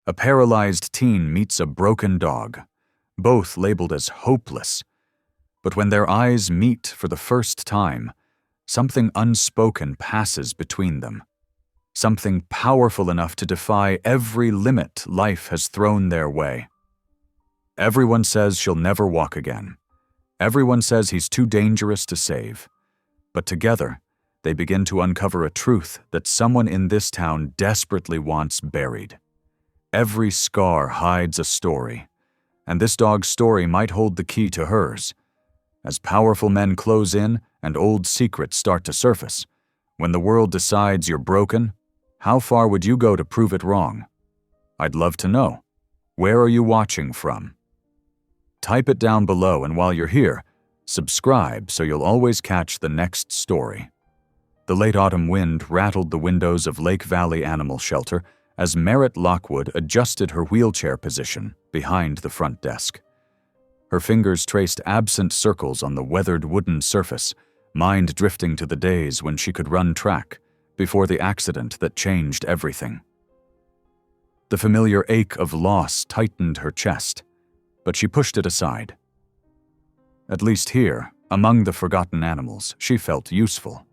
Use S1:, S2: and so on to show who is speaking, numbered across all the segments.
S1: A paralyzed teen meets a broken dog, both labeled as hopeless. But when their eyes meet for the first time, something unspoken passes between them. Something powerful enough to defy every limit life has thrown their way. Everyone says she'll never walk again. Everyone says he's too dangerous to save. But together, they begin to uncover a truth that someone in this town desperately wants buried. Every scar hides a story, and this dog's story might hold the key to hers. As powerful men close in and old secrets start to surface, when the world decides you're broken, how far would you go to prove it wrong? I'd love to know. Where are you watching from? Type it down below, and while you're here, subscribe so you'll always catch the next story. The late autumn wind rattled the windows of Lake Valley Animal Shelter as Merritt Lockwood adjusted her wheelchair position behind the front desk. Her fingers traced absent circles on the weathered wooden surface, mind drifting to the days when she could run track before the accident that changed everything. The familiar ache of loss tightened her chest, but she pushed it aside. At least here, among the forgotten animals, she felt useful.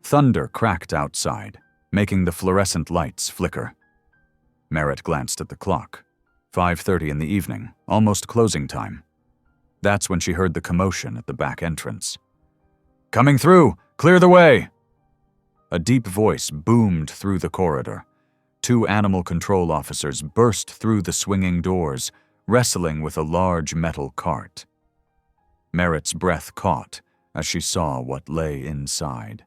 S1: Thunder cracked outside, making the fluorescent lights flicker. Merritt glanced at the clock. 5:30 in the evening, almost closing time. That's when she heard the commotion at the back entrance. "Coming through! Clear the way!" A deep voice boomed through the corridor. 2 animal control officers burst through the swinging doors, wrestling with a large metal cart. Merritt's breath caught as she saw what lay inside.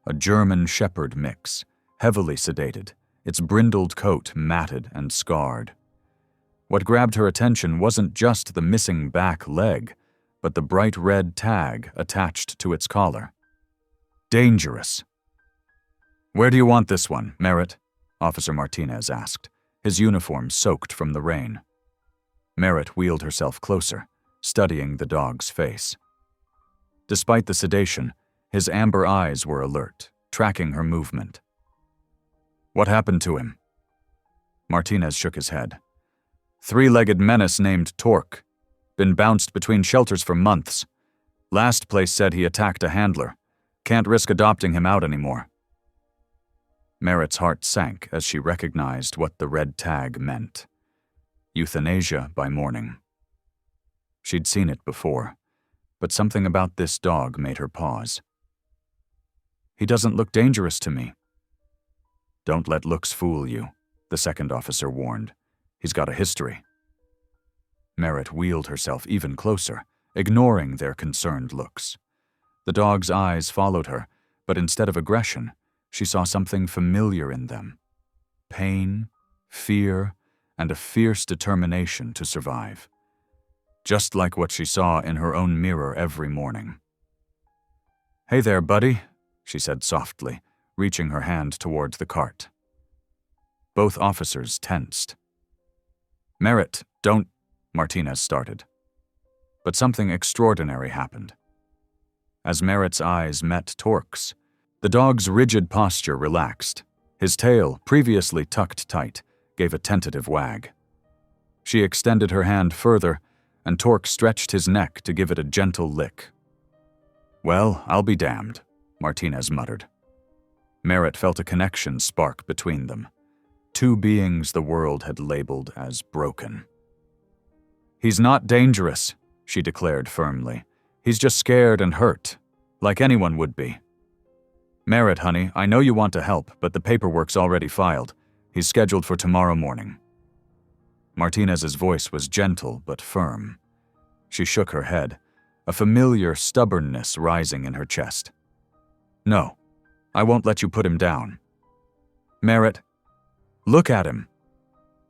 S1: A German Shepherd mix, heavily sedated, its brindled coat matted and scarred. What grabbed her attention wasn't just the missing back leg, but the bright red tag attached to its collar. Dangerous. "Where do you want this one, Merritt?" Officer Martinez asked, his uniform soaked from the rain. Merritt wheeled herself closer, studying the dog's face. Despite the sedation, his amber eyes were alert, tracking her movement. "What happened to him?" Martinez shook his head. "Three-legged menace named Torque. Been bounced between shelters for months. Last place said he attacked a handler. Can't risk adopting him out anymore." Merritt's heart sank as she recognized what the red tag meant. Euthanasia by morning. She'd seen it before, but something about this dog made her pause. "He doesn't look dangerous to me." "Don't let looks fool you," the second officer warned. "He's got a history." Merritt wheeled herself even closer, ignoring their concerned looks. The dog's eyes followed her, but instead of aggression, she saw something familiar in them. Pain, fear, and a fierce determination to survive. Just like what she saw in her own mirror every morning. "Hey there, buddy," she said softly, reaching her hand towards the cart. Both officers tensed. "Merritt, don't," Martinez started. But something extraordinary happened. As Merritt's eyes met Torque's, the dog's rigid posture relaxed. His tail, previously tucked tight, gave a tentative wag. She extended her hand further, and Torque stretched his neck to give it a gentle lick. "Well, I'll be damned," Martinez muttered. Merritt felt a connection spark between them. 2 beings the world had labeled as broken. "He's not dangerous," she declared firmly. "He's just scared and hurt, like anyone would be." "Merritt, honey, I know you want to help, but the paperwork's already filed. He's scheduled for tomorrow morning." Martinez's voice was gentle but firm. She shook her head, a familiar stubbornness rising in her chest. "No, I won't let you put him down." "Merritt, look at him."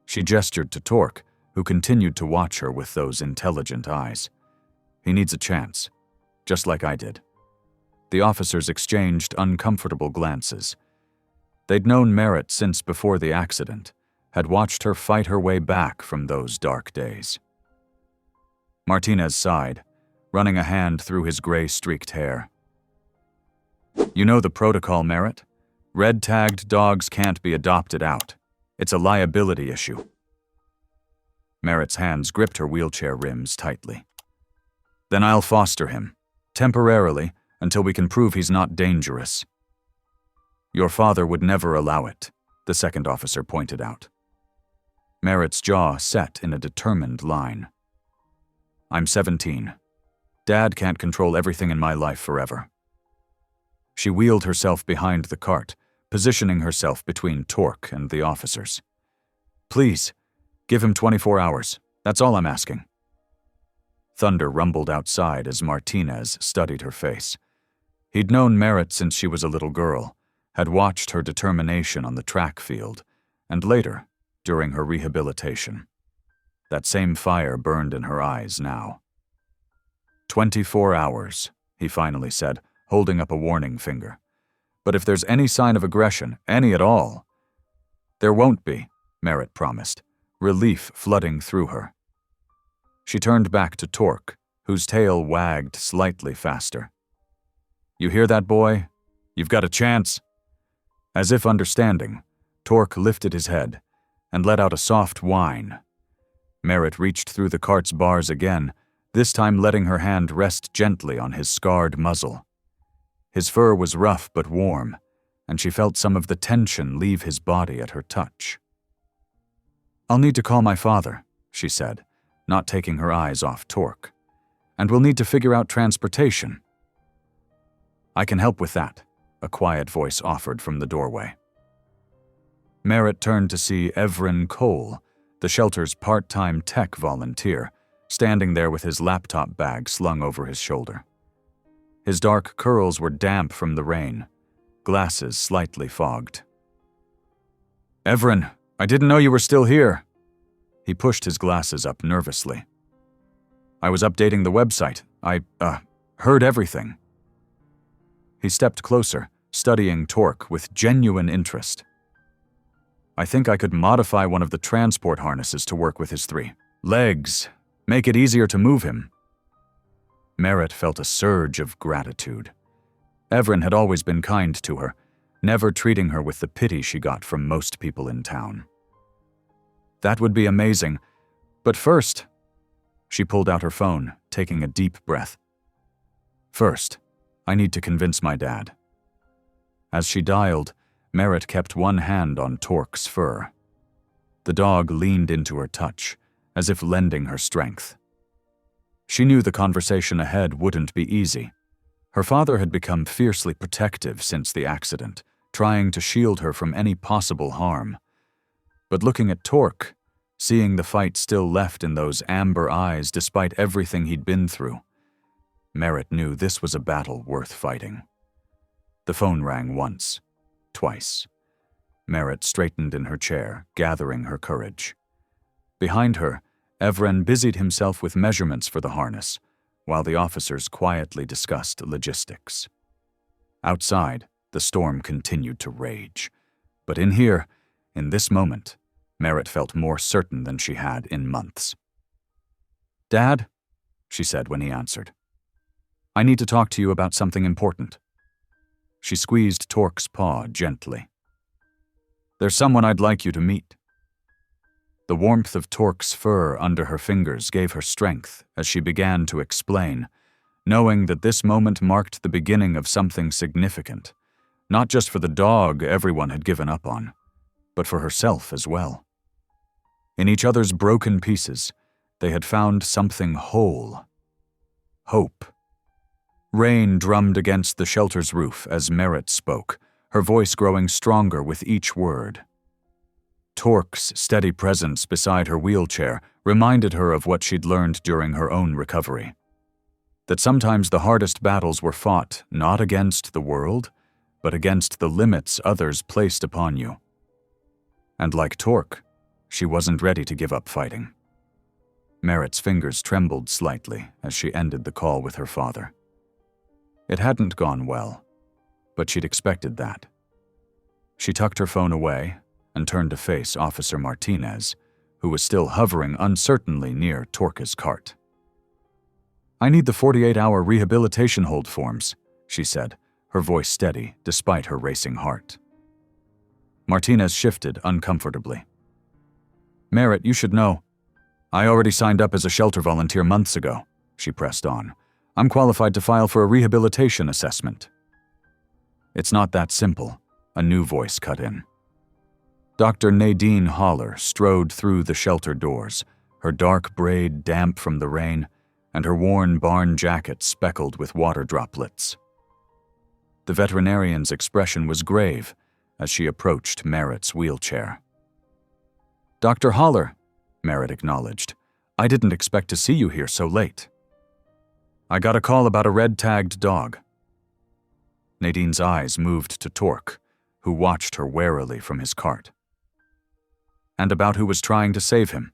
S1: She gestured to Torque, who continued to watch her with those intelligent eyes. "He needs a chance, just like I did." The officers exchanged uncomfortable glances. They'd known Merritt since before the accident, had watched her fight her way back from those dark days. Martinez sighed, running a hand through his gray-streaked hair. "You know the protocol, Merritt. Red-tagged dogs can't be adopted out. It's a liability issue. Merritt's hands gripped her wheelchair rims tightly. Then I'll foster him, temporarily, until we can prove he's not dangerous. Your father would never allow it, the second officer pointed out. Merritt's jaw set in a determined line. I'm 17. Dad can't control everything in my life forever. She wheeled herself behind the cart, positioning herself between Torque and the officers. Please, give him 24 hours. That's all I'm asking. Thunder rumbled outside as Martinez studied her face. He'd known Merritt since she was a little girl, had watched her determination on the track field, and later, during her rehabilitation. That same fire burned in her eyes now. 24 hours, he finally said, holding up a warning finger. But if there's any sign of aggression, any at all— There won't be, Merritt promised, relief flooding through her. She turned back to Torque, whose tail wagged slightly faster. You hear that, boy? You've got a chance. As if understanding, Torque lifted his head and let out a soft whine. Merritt reached through the cart's bars again, this time letting her hand rest gently on his scarred muzzle. His fur was rough but warm, and she felt some of the tension leave his body at her touch. I'll need to call my father, she said, not taking her eyes off Torque. And we'll need to figure out transportation. I can help with that, a quiet voice offered from the doorway. Merritt turned to see Evren Cole, the shelter's part-time tech volunteer, standing there with his laptop bag slung over his shoulder. His dark curls were damp from the rain, glasses slightly fogged. Evren, I didn't know you were still here. He pushed his glasses up nervously. I was updating the website. I heard everything. He stepped closer, studying Torque with genuine interest. I think I could modify one of the transport harnesses to work with his 3 legs, make it easier to move him. Merritt felt a surge of gratitude. Evren had always been kind to her, never treating her with the pity she got from most people in town. That would be amazing, but first— She pulled out her phone, taking a deep breath. First, I need to convince my dad. As she dialed, Merritt kept one hand on Torque's fur. The dog leaned into her touch, as if lending her strength. She knew the conversation ahead wouldn't be easy. Her father had become fiercely protective since the accident, trying to shield her from any possible harm. But looking at Torque, seeing the fight still left in those amber eyes despite everything he'd been through, Merritt knew this was a battle worth fighting. The phone rang once, twice. Merritt straightened in her chair, gathering her courage. Behind her, Evren busied himself with measurements for the harness, while the officers quietly discussed logistics. Outside, the storm continued to rage. But in here, in this moment, Merritt felt more certain than she had in months. Dad, she said when he answered, I need to talk to you about something important. She squeezed Torque's paw gently. There's someone I'd like you to meet. The warmth of Torque's fur under her fingers gave her strength as she began to explain, knowing that this moment marked the beginning of something significant, not just for the dog everyone had given up on, but for herself as well. In each other's broken pieces, they had found something whole. Hope. Rain drummed against the shelter's roof as Merritt spoke, her voice growing stronger with each word. Torque's steady presence beside her wheelchair reminded her of what she'd learned during her own recovery. That sometimes the hardest battles were fought not against the world, but against the limits others placed upon you. And like Torque, she wasn't ready to give up fighting. Merritt's fingers trembled slightly as she ended the call with her father. It hadn't gone well, but she'd expected that. She tucked her phone away and turned to face Officer Martinez, who was still hovering uncertainly near Torque's cart. I need the 48-hour rehabilitation hold forms, she said, her voice steady despite her racing heart. Martinez shifted uncomfortably. "Merritt, you should know. I already signed up as a shelter volunteer months ago," she pressed on. "I'm qualified to file for a rehabilitation assessment." "It's not that simple," a new voice cut in. Dr. Nadine Haller strode through the shelter doors, her dark braid damp from the rain, and her worn barn jacket speckled with water droplets. The veterinarian's expression was grave as she approached Merritt's wheelchair. "Dr. Haller," Merritt acknowledged, "I didn't expect to see you here so late." "I got a call about a red-tagged dog." Nadine's eyes moved to Torque, who watched her warily from his cart. "And about who was trying to save him."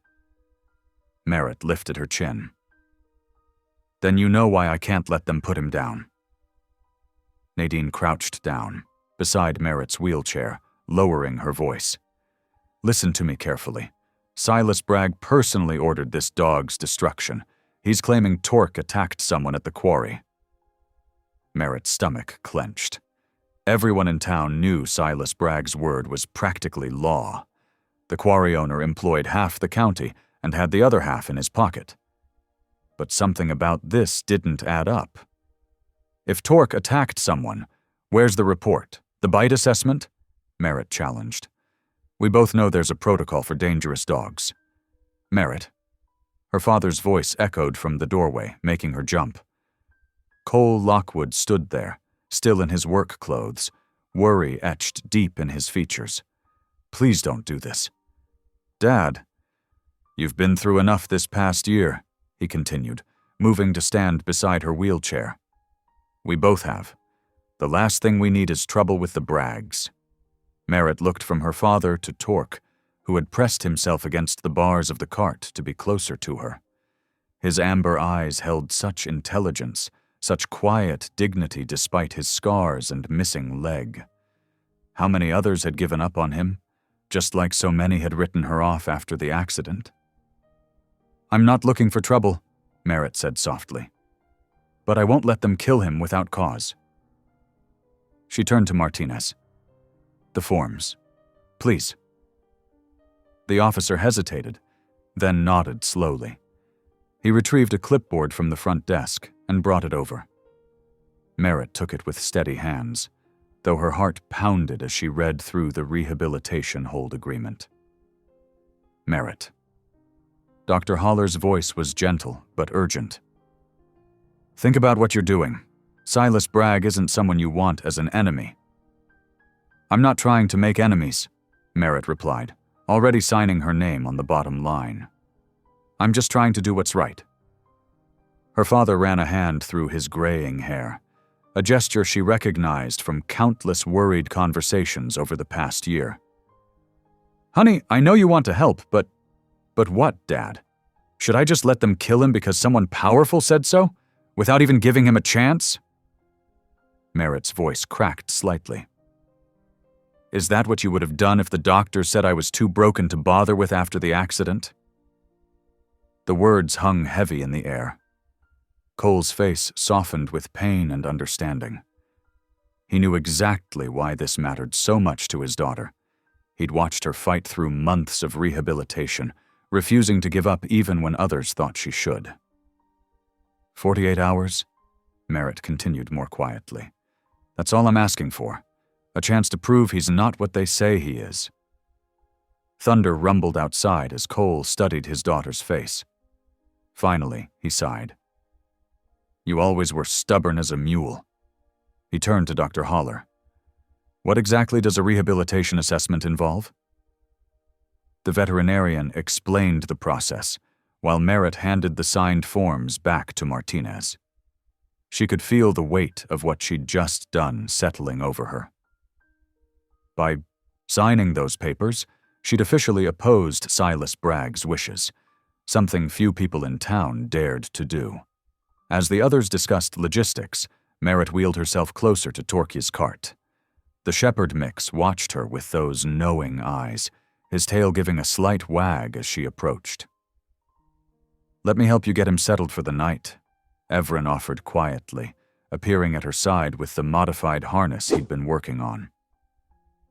S1: Merritt lifted her chin. "Then you know why I can't let them put him down." Nadine crouched down, beside Merritt's wheelchair, lowering her voice. "Listen to me carefully. Silas Bragg personally ordered this dog's destruction. He's claiming Torque attacked someone at the quarry." Merritt's stomach clenched. Everyone in town knew Silas Bragg's word was practically law. The quarry owner employed half the county and had the other half in his pocket. But something about this didn't add up. If Torque attacked someone, where's the report? The bite assessment? Merritt challenged. "We both know there's a protocol for dangerous dogs." "Merritt." Her father's voice echoed from the doorway, making her jump. Cole Lockwood stood there, still in his work clothes, worry etched deep in his features. "Please don't do this." "Dad." "You've been through enough this past year," he continued, moving to stand beside her wheelchair. "We both have. The last thing we need is trouble with the Braggs." Merritt looked from her father to Torque, who had pressed himself against the bars of the cart to be closer to her. His amber eyes held such intelligence, such quiet dignity despite his scars and missing leg. How many others had given up on him, just like so many had written her off after the accident? "I'm not looking for trouble," Merritt said softly. "But I won't let them kill him without cause." She turned to Martinez. "The forms. Please." The officer hesitated, then nodded slowly. He retrieved a clipboard from the front desk and brought it over. Merritt took it with steady hands, though her heart pounded as she read through the rehabilitation hold agreement. Merritt. Dr. Haller's voice was gentle but urgent. "Think about what you're doing. Silas Bragg isn't someone you want as an enemy." "I'm not trying to make enemies," Merritt replied, already signing her name on the bottom line. "I'm just trying to do what's right." Her father ran a hand through his graying hair, a gesture she recognized from countless worried conversations over the past year. "Honey, I know you want to help, but what, Dad? Should I just let them kill him because someone powerful said so, without even giving him a chance?" Merritt's voice cracked slightly. "Is that what you would have done if the doctor said I was too broken to bother with after the accident?" The words hung heavy in the air. Cole's face softened with pain and understanding. He knew exactly why this mattered so much to his daughter. He'd watched her fight through months of rehabilitation, refusing to give up even when others thought she should. 48 hours? Merritt continued more quietly. "That's all I'm asking for. A chance to prove he's not what they say he is." Thunder rumbled outside as Cole studied his daughter's face. Finally, he sighed. "You always were stubborn as a mule." He turned to Dr. Haller. "What exactly does a rehabilitation assessment involve?" The veterinarian explained the process, while Merritt handed the signed forms back to Martinez. She could feel the weight of what she'd just done settling over her. By signing those papers, she'd officially opposed Silas Bragg's wishes, something few people in town dared to do. As the others discussed logistics, Merritt wheeled herself closer to Torque's cart. The shepherd mix watched her with those knowing eyes, his tail giving a slight wag as she approached. "Let me help you get him settled for the night," Everin offered quietly, appearing at her side with the modified harness he'd been working on.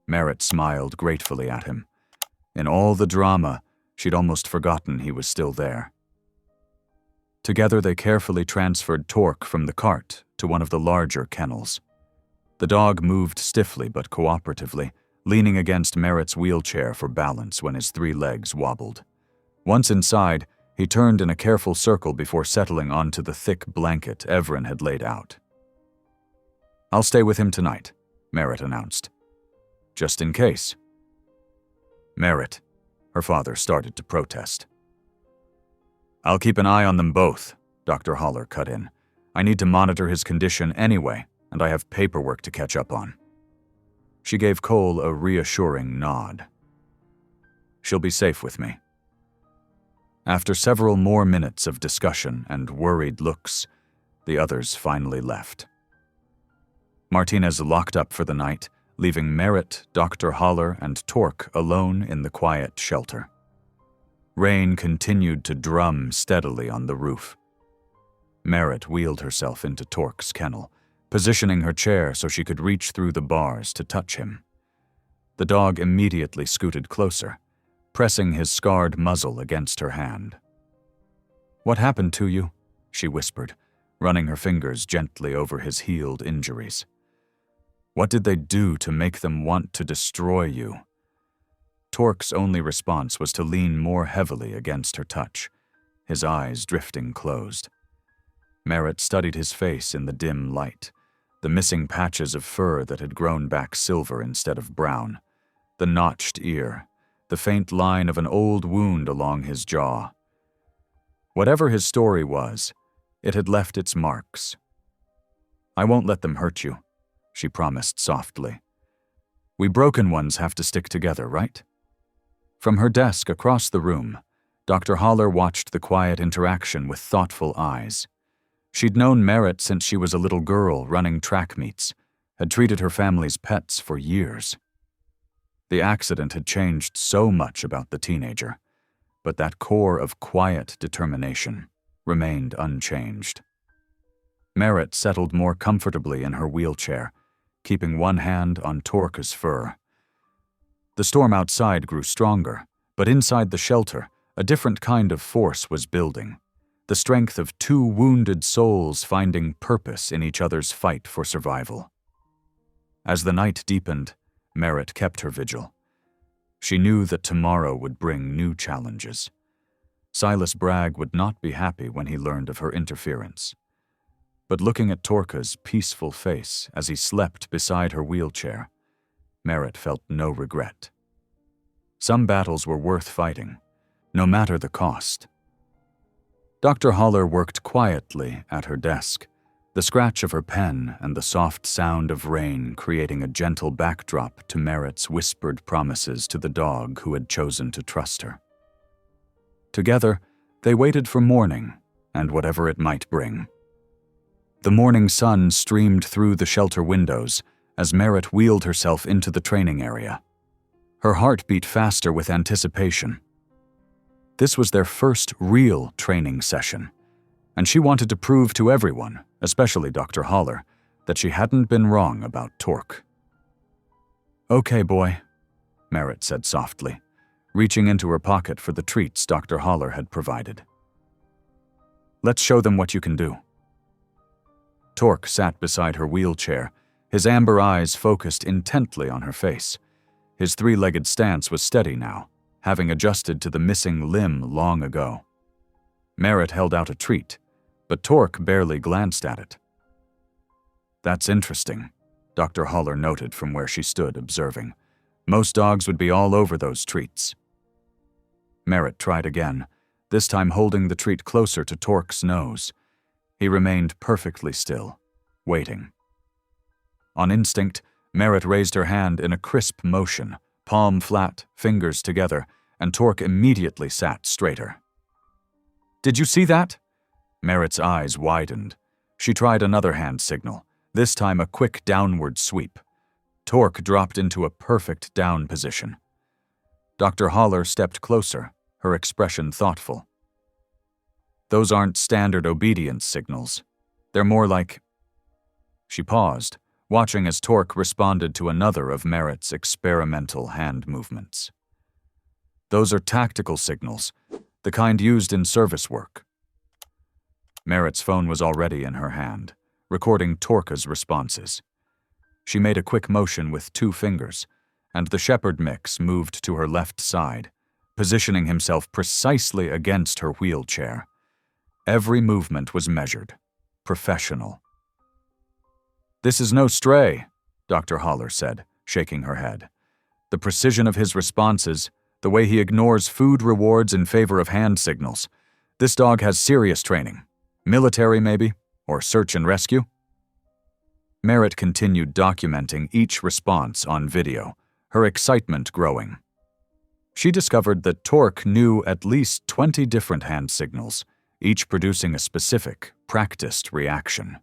S1: Merritt smiled gratefully at him. In all the drama, she'd almost forgotten he was still there. Together they carefully transferred Torque from the cart to one of the larger kennels. The dog moved stiffly but cooperatively, leaning against Merritt's wheelchair for balance when his 3 legs wobbled. Once inside, he turned in a careful circle before settling onto the thick blanket Everin had laid out. "I'll stay with him tonight," Merritt announced. "Just in case." "Merritt," her father started to protest. "I'll keep an eye on them both," Dr. Haller cut in. "I need to monitor his condition anyway, and I have paperwork to catch up on." She gave Cole a reassuring nod. "She'll be safe with me." After several more minutes of discussion and worried looks, the others finally left. Martinez locked up for the night, leaving Merritt, Dr. Haller, and Torque alone in the quiet shelter. Rain continued to drum steadily on the roof. Merritt wheeled herself into Torque's kennel, positioning her chair so she could reach through the bars to touch him. The dog immediately scooted closer, pressing his scarred muzzle against her hand. "What happened to you?" she whispered, running her fingers gently over his healed injuries. "What did they do to make them want to destroy you?" Torque's only response was to lean more heavily against her touch, his eyes drifting closed. Merritt studied his face in the dim light, the missing patches of fur that had grown back silver instead of brown, the notched ear, the faint line of an old wound along his jaw. Whatever his story was, it had left its marks. "I won't let them hurt you," she promised softly. "We broken ones have to stick together, right?" From her desk across the room, Dr. Haller watched the quiet interaction with thoughtful eyes. She'd known Merritt since she was a little girl running track meets, had treated her family's pets for years. The accident had changed so much about the teenager, but that core of quiet determination remained unchanged. Merritt settled more comfortably in her wheelchair, keeping one hand on Torque's fur. The storm outside grew stronger, but inside the shelter, a different kind of force was building. The strength of 2 wounded souls finding purpose in each other's fight for survival. As the night deepened, Merritt kept her vigil. She knew that tomorrow would bring new challenges. Silas Bragg would not be happy when he learned of her interference. But looking at Torque's peaceful face as he slept beside her wheelchair, Merritt felt no regret. Some battles were worth fighting, no matter the cost. Dr. Haller worked quietly at her desk, the scratch of her pen and the soft sound of rain creating a gentle backdrop to Merritt's whispered promises to the dog who had chosen to trust her. Together, they waited for morning and whatever it might bring. The morning sun streamed through the shelter windows as Merritt wheeled herself into the training area. Her heart beat faster with anticipation. This was their first real training session, and she wanted to prove to everyone, especially Dr. Haller, that she hadn't been wrong about Torque. "Okay, boy," Merritt said softly, reaching into her pocket for the treats Dr. Haller had provided. "Let's show them what you can do." Torque sat beside her wheelchair, his amber eyes focused intently on her face. His 3-legged stance was steady now, having adjusted to the missing limb long ago. Merritt held out a treat, but Torque barely glanced at it. "That's interesting," Dr. Haller noted from where she stood observing. "Most dogs would be all over those treats." Merritt tried again, this time holding the treat closer to Torque's nose. He remained perfectly still, waiting. On instinct, Merritt raised her hand in a crisp motion, palm flat, fingers together, and Torque immediately sat straighter. "Did you see that?" Merritt's eyes widened. She tried another hand signal, this time a quick downward sweep. Torque dropped into a perfect down position. Dr. Haller stepped closer, her expression thoughtful. "Those aren't standard obedience signals. They're more like..." She paused, watching as Torque responded to another of Merritt's experimental hand movements. Those are tactical signals, the kind used in service work. Merritt's phone was already in her hand, recording Torque's responses. She made a quick motion with 2 fingers, and the shepherd mix moved to her left side, positioning himself precisely against her wheelchair. Every movement was measured, professional. "This is no stray," Dr. Haller said, shaking her head. "The precision of his responses, the way he ignores food rewards in favor of hand signals. This dog has serious training. Military, maybe? Or search and rescue?" Merritt continued documenting each response on video, her excitement growing. She discovered that Torque knew at least 20 different hand signals, each producing a specific, practiced reaction.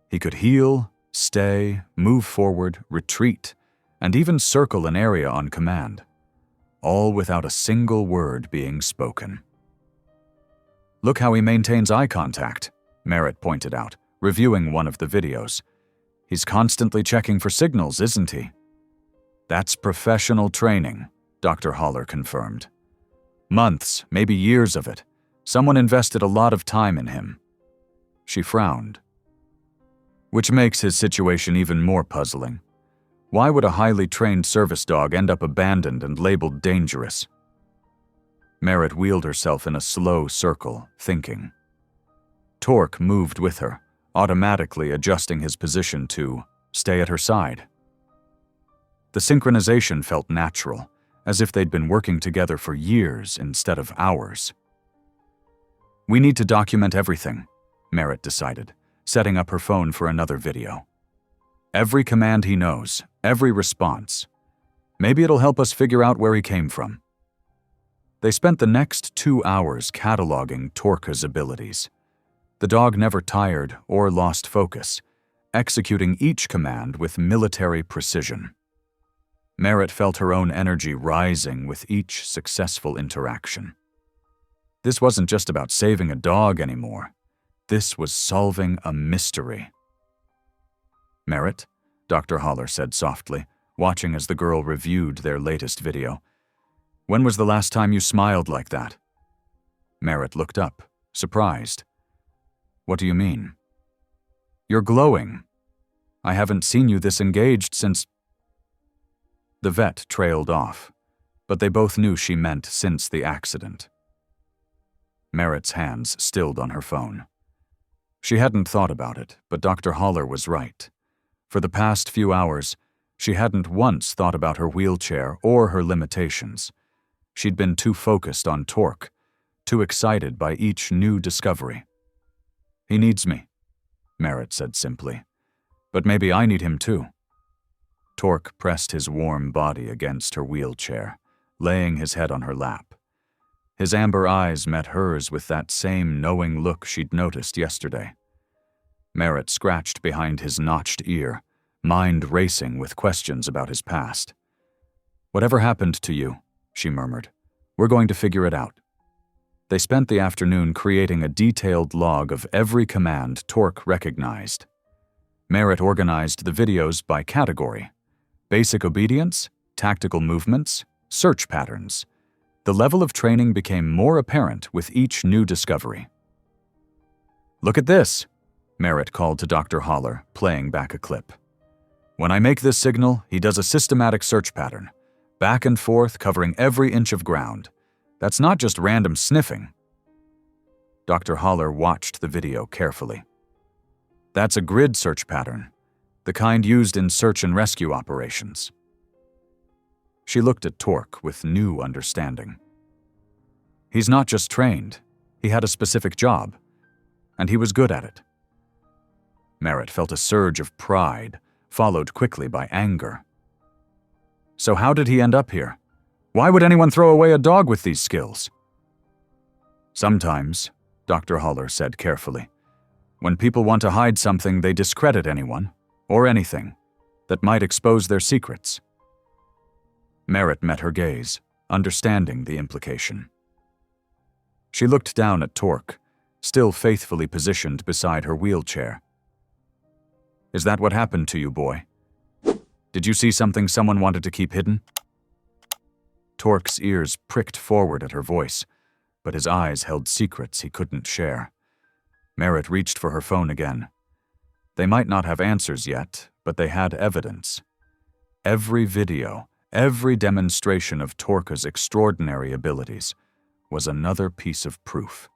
S1: He could heel, stay, move forward, retreat, and even circle an area on command, all without a single word being spoken. "Look how he maintains eye contact," Merritt pointed out, reviewing one of the videos. "He's constantly checking for signals, isn't he?" "That's professional training," Dr. Haller confirmed. "Months, maybe years of it. Someone invested a lot of time in him." She frowned. Which makes his situation even more puzzling. Why would a highly trained service dog end up abandoned and labeled dangerous? Merritt wheeled herself in a slow circle, thinking. Torque moved with her, automatically adjusting his position to stay at her side. The synchronization felt natural, as if they'd been working together for years instead of hours. "We need to document everything," Merritt decided, setting up her phone for another video. "Every command he knows, every response. Maybe it'll help us figure out where he came from." They spent the next 2 hours cataloging Torque's abilities. The dog never tired or lost focus, executing each command with military precision. Merritt felt her own energy rising with each successful interaction. This wasn't just about saving a dog anymore. This was solving a mystery. "Merritt," Dr. Haller said softly, watching as the girl reviewed their latest video. "When was the last time you smiled like that?" Merritt looked up, surprised. "What do you mean?" "You're glowing. I haven't seen you this engaged since—" The vet trailed off, but they both knew she meant since the accident. Merritt's hands stilled on her phone. She hadn't thought about it, but Dr. Haller was right. For the past few hours, she hadn't once thought about her wheelchair or her limitations. She'd been too focused on Torque, too excited by each new discovery. "He needs me," Merritt said simply. "But maybe I need him too." Torque pressed his warm body against her wheelchair, laying his head on her lap. His amber eyes met hers with that same knowing look she'd noticed yesterday. Merritt scratched behind his notched ear, mind racing with questions about his past. "Whatever happened to you," she murmured, "we're going to figure it out." They spent the afternoon creating a detailed log of every command Torque recognized. Merritt organized the videos by category: basic obedience, tactical movements, search patterns. The level of training became more apparent with each new discovery. "Look at this," Merritt called to Dr. Haller, playing back a clip. "When I make this signal, he does a systematic search pattern, back and forth covering every inch of ground. That's not just random sniffing." Dr. Haller watched the video carefully. "That's a grid search pattern, the kind used in search and rescue operations." She looked at Torque with new understanding. He's not just trained, he had a specific job, and he was good at it. Merritt felt a surge of pride, followed quickly by anger. So how did he end up here? Why would anyone throw away a dog with these skills? "Sometimes," Dr. Haller said carefully, "when people want to hide something, they discredit anyone, or anything, that might expose their secrets." Merritt met her gaze, understanding the implication. She looked down at Torque, still faithfully positioned beside her wheelchair. Is that what happened to you, boy? Did you see something someone wanted to keep hidden? Torque's ears pricked forward at her voice, but his eyes held secrets he couldn't share. Merritt reached for her phone again. They might not have answers yet, but they had evidence. Every video, every demonstration of Torque's extraordinary abilities was another piece of proof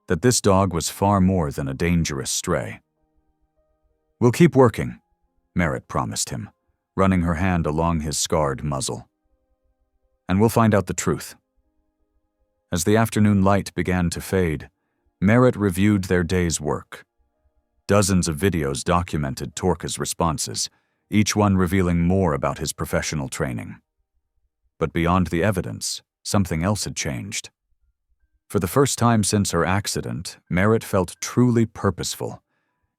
S1: that this dog was far more than a dangerous stray. "We'll keep working," Merritt promised him, running her hand along his scarred muzzle. "And we'll find out the truth." As the afternoon light began to fade, Merritt reviewed their day's work. Dozens of videos documented Torque's responses, each one revealing more about his professional training. But beyond the evidence, something else had changed. For the first time since her accident, Merritt felt truly purposeful.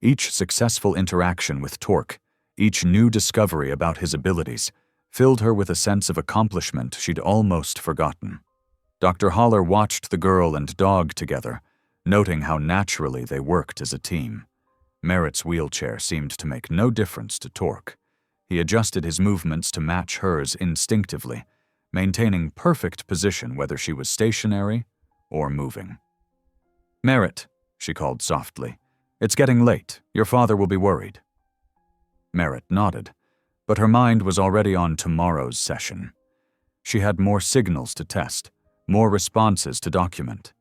S1: Each successful interaction with Torque, each new discovery about his abilities, filled her with a sense of accomplishment she'd almost forgotten. Dr. Haller watched the girl and dog together, noting how naturally they worked as a team. Merritt's wheelchair seemed to make no difference to Torque. He adjusted his movements to match hers instinctively, maintaining perfect position whether she was stationary or moving. "Merritt," she called softly, "it's getting late. Your father will be worried." Merritt nodded, but her mind was already on tomorrow's session. She had more signals to test, more responses to document.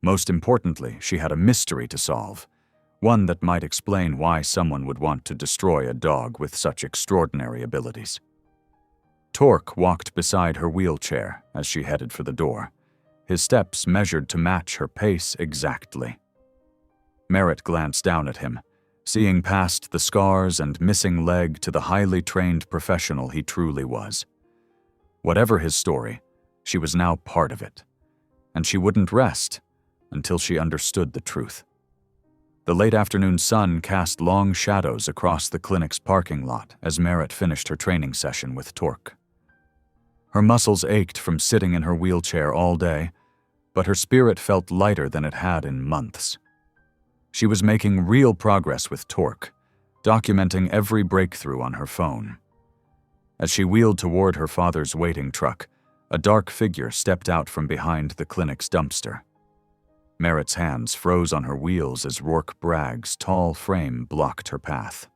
S1: Most importantly, she had a mystery to solve, one that might explain why someone would want to destroy a dog with such extraordinary abilities. Torque walked beside her wheelchair as she headed for the door, his steps measured to match her pace exactly. Merritt glanced down at him, seeing past the scars and missing leg to the highly trained professional he truly was. Whatever his story, she was now part of it, and she wouldn't rest until she understood the truth. The late afternoon sun cast long shadows across the clinic's parking lot as Merritt finished her training session with Torque. Her muscles ached from sitting in her wheelchair all day, but her spirit felt lighter than it had in months. She was making real progress with Torque, documenting every breakthrough on her phone. As she wheeled toward her father's waiting truck, a dark figure stepped out from behind the clinic's dumpster. Merritt's hands froze on her wheels as Rourke Bragg's tall frame blocked her path.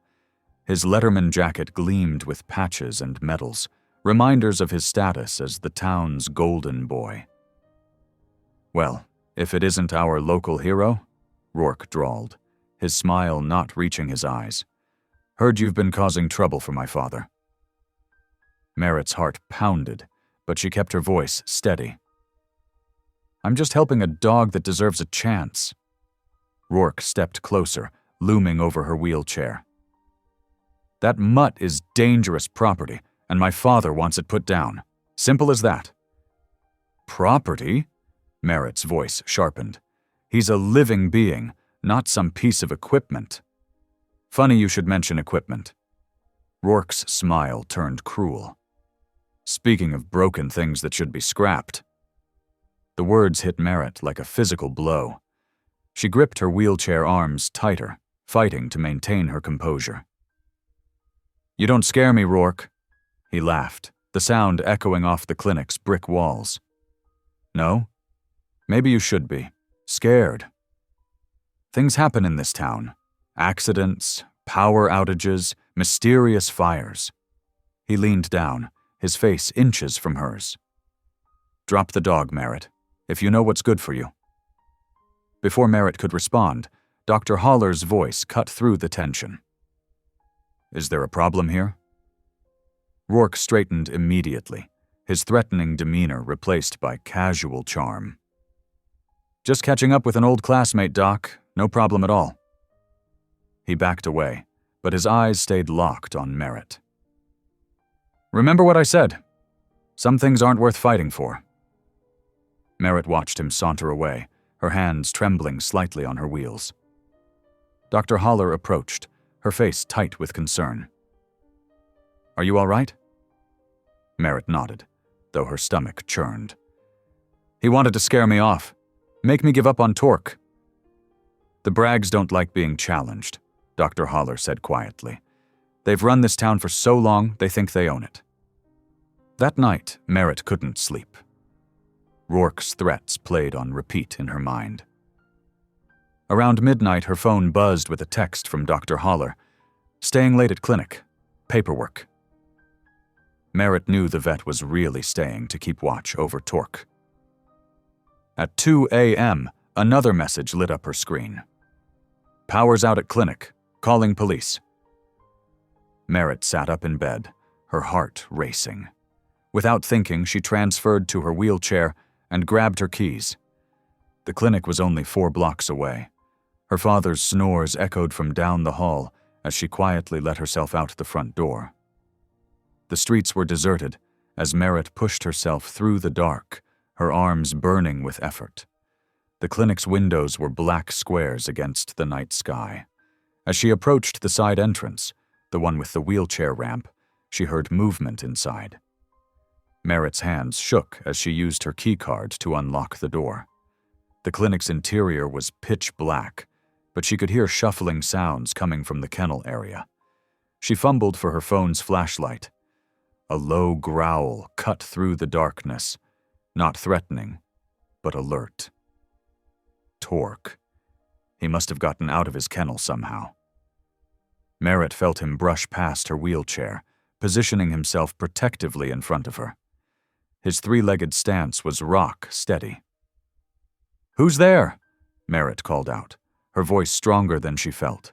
S1: His Letterman jacket gleamed with patches and medals, reminders of his status as the town's golden boy. "Well, if it isn't our local hero," Rourke drawled, his smile not reaching his eyes. "Heard you've been causing trouble for my father." Merritt's heart pounded, but she kept her voice steady. "I'm just helping a dog that deserves a chance." Rourke stepped closer, looming over her wheelchair. "That mutt is dangerous property, and my father wants it put down. Simple as that." "Property?" Merritt's voice sharpened. "He's a living being, not some piece of equipment." "Funny you should mention equipment." Rourke's smile turned cruel. "Speaking of broken things that should be scrapped." The words hit Merritt like a physical blow. She gripped her wheelchair arms tighter, fighting to maintain her composure. "You don't scare me, Rourke." He laughed, the sound echoing off the clinic's brick walls. "No? Maybe you should be. Scared. Things happen in this town. Accidents, power outages, mysterious fires." He leaned down, his face inches from hers. "Drop the dog, Merritt, if you know what's good for you." Before Merritt could respond, Dr. Haller's voice cut through the tension. "Is there a problem here?" Rourke straightened immediately, his threatening demeanor replaced by casual charm. "Just catching up with an old classmate, Doc. No problem at all." He backed away, but his eyes stayed locked on Merritt. "Remember what I said. Some things aren't worth fighting for." Merritt watched him saunter away, her hands trembling slightly on her wheels. Dr. Haller approached, her face tight with concern. "Are you all right?" Merritt nodded, though her stomach churned. "He wanted to scare me off, make me give up on Torque. The Braggs don't like being challenged. Dr. Haller said quietly. "They've run this town for so long, they think they own it." That night, Merritt couldn't sleep. Rourke's threats played on repeat in her mind. Around midnight, her phone buzzed with a text from Dr. Haller. "Staying late at clinic. Paperwork." Merritt knew the vet was really staying to keep watch over Torque. At 2 a.m., another message lit up her screen. "Power's out at clinic. Calling police." Merritt sat up in bed, her heart racing. Without thinking, she transferred to her wheelchair and grabbed her keys. The clinic was only 4 blocks away. Her father's snores echoed from down the hall as she quietly let herself out the front door. The streets were deserted as Merritt pushed herself through the dark, her arms burning with effort. The clinic's windows were black squares against the night sky. As she approached the side entrance, the one with the wheelchair ramp, she heard movement inside. Merritt's hands shook as she used her keycard to unlock the door. The clinic's interior was pitch black, but she could hear shuffling sounds coming from the kennel area. She fumbled for her phone's flashlight. A low growl cut through the darkness, not threatening, but alert. Torque. He must have gotten out of his kennel somehow. Merritt felt him brush past her wheelchair, positioning himself protectively in front of her. His 3-legged stance was rock steady. "Who's there?" Merritt called out, her voice stronger than she felt.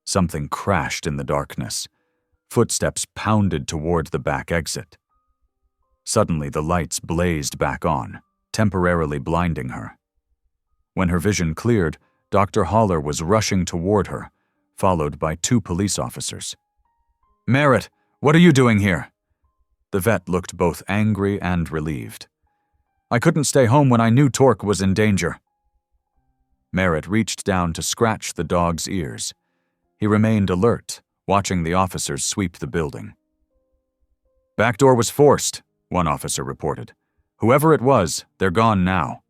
S1: Something crashed in the darkness. Footsteps pounded toward the back exit. Suddenly, the lights blazed back on, temporarily blinding her. When her vision cleared, Dr. Haller was rushing toward her, followed by 2 police officers. "Merritt, what are you doing here?" The vet looked both angry and relieved. "I couldn't stay home when I knew Torque was in danger." Merritt reached down to scratch the dog's ears. He remained alert, watching the officers sweep the building. "Back door was forced," one officer reported. "Whoever it was, they're gone now."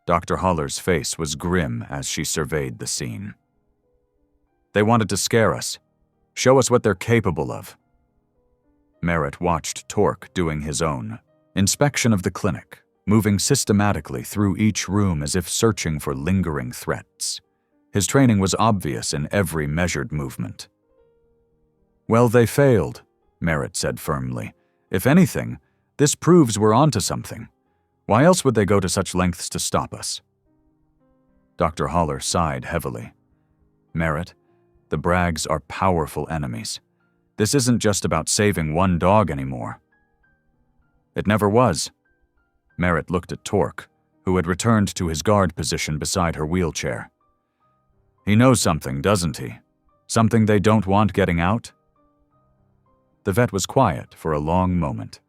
S1: Dr. Haller's face was grim as she surveyed the scene. "They wanted to scare us. Show us what they're capable of." Merritt watched Torque doing his own inspection of the clinic, moving systematically through each room as if searching for lingering threats. His training was obvious in every measured movement. "Well, they failed," Merritt said firmly. "If anything, this proves we're onto something. Why else would they go to such lengths to stop us?" Dr. Haller sighed heavily. "Merritt, the Braggs are powerful enemies. This isn't just about saving one dog anymore." "It never was." Merritt looked at Torque, who had returned to his guard position beside her wheelchair. "He knows something, doesn't he? Something they don't want getting out?" The vet was quiet for a long moment.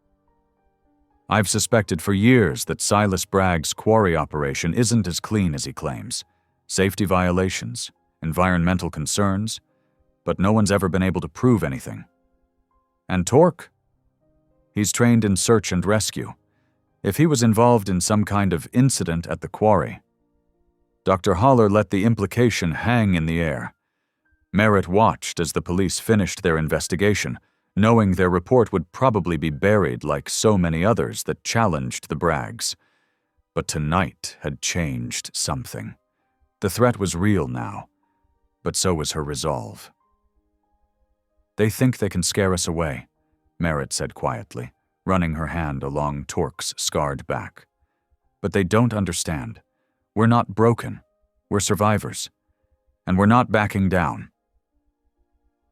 S1: "I've suspected for years that Silas Bragg's quarry operation isn't as clean as he claims. Safety violations, environmental concerns, but no one's ever been able to prove anything. And Torque? He's trained in search and rescue. If he was involved in some kind of incident at the quarry..." Dr. Haller let the implication hang in the air. Merritt watched as the police finished their investigation, knowing their report would probably be buried like so many others that challenged the Braggs. But tonight had changed something. The threat was real now, but so was her resolve. "They think they can scare us away," Merritt said quietly, running her hand along Torque's scarred back. "But they don't understand. We're not broken. We're survivors. And we're not backing down."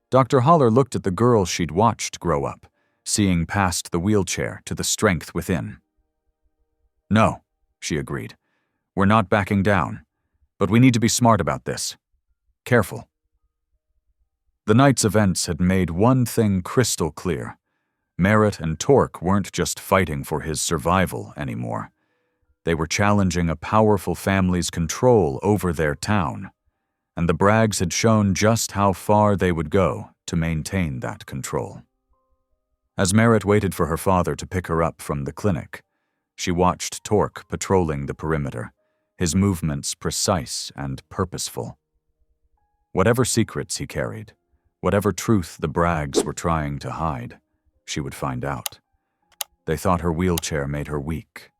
S1: Dr. Haller looked at the girl she'd watched grow up, seeing past the wheelchair to the strength within. "No," she agreed. "We're not backing down. But we need to be smart about this. Careful." The night's events had made one thing crystal clear. Merritt and Torque weren't just fighting for his survival anymore. They were challenging a powerful family's control over their town, and the Braggs had shown just how far they would go to maintain that control. As Merritt waited for her father to pick her up from the clinic, she watched Torque patrolling the perimeter, his movements precise and purposeful. Whatever secrets he carried, whatever truth the Braggs were trying to hide, she would find out. They thought her wheelchair made her weak.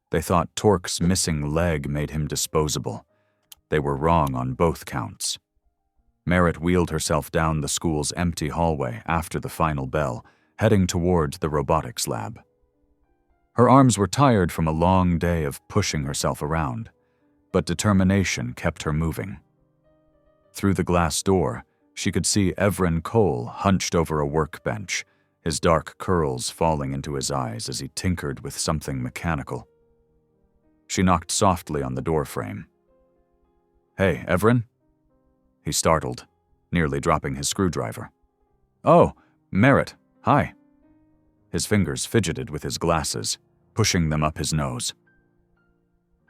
S1: They thought Torque's missing leg made him disposable. They were wrong on both counts. Merritt wheeled herself down the school's empty hallway after the final bell, heading toward the robotics lab. Her arms were tired from a long day of pushing herself around, but determination kept her moving. Through the glass door, she could see Everin Cole hunched over a workbench, his dark curls falling into his eyes as he tinkered with something mechanical. She knocked softly on the doorframe. "Hey, Everin?" He startled, nearly dropping his screwdriver. "Oh, Merritt, hi." His fingers fidgeted with his glasses, pushing them up his nose.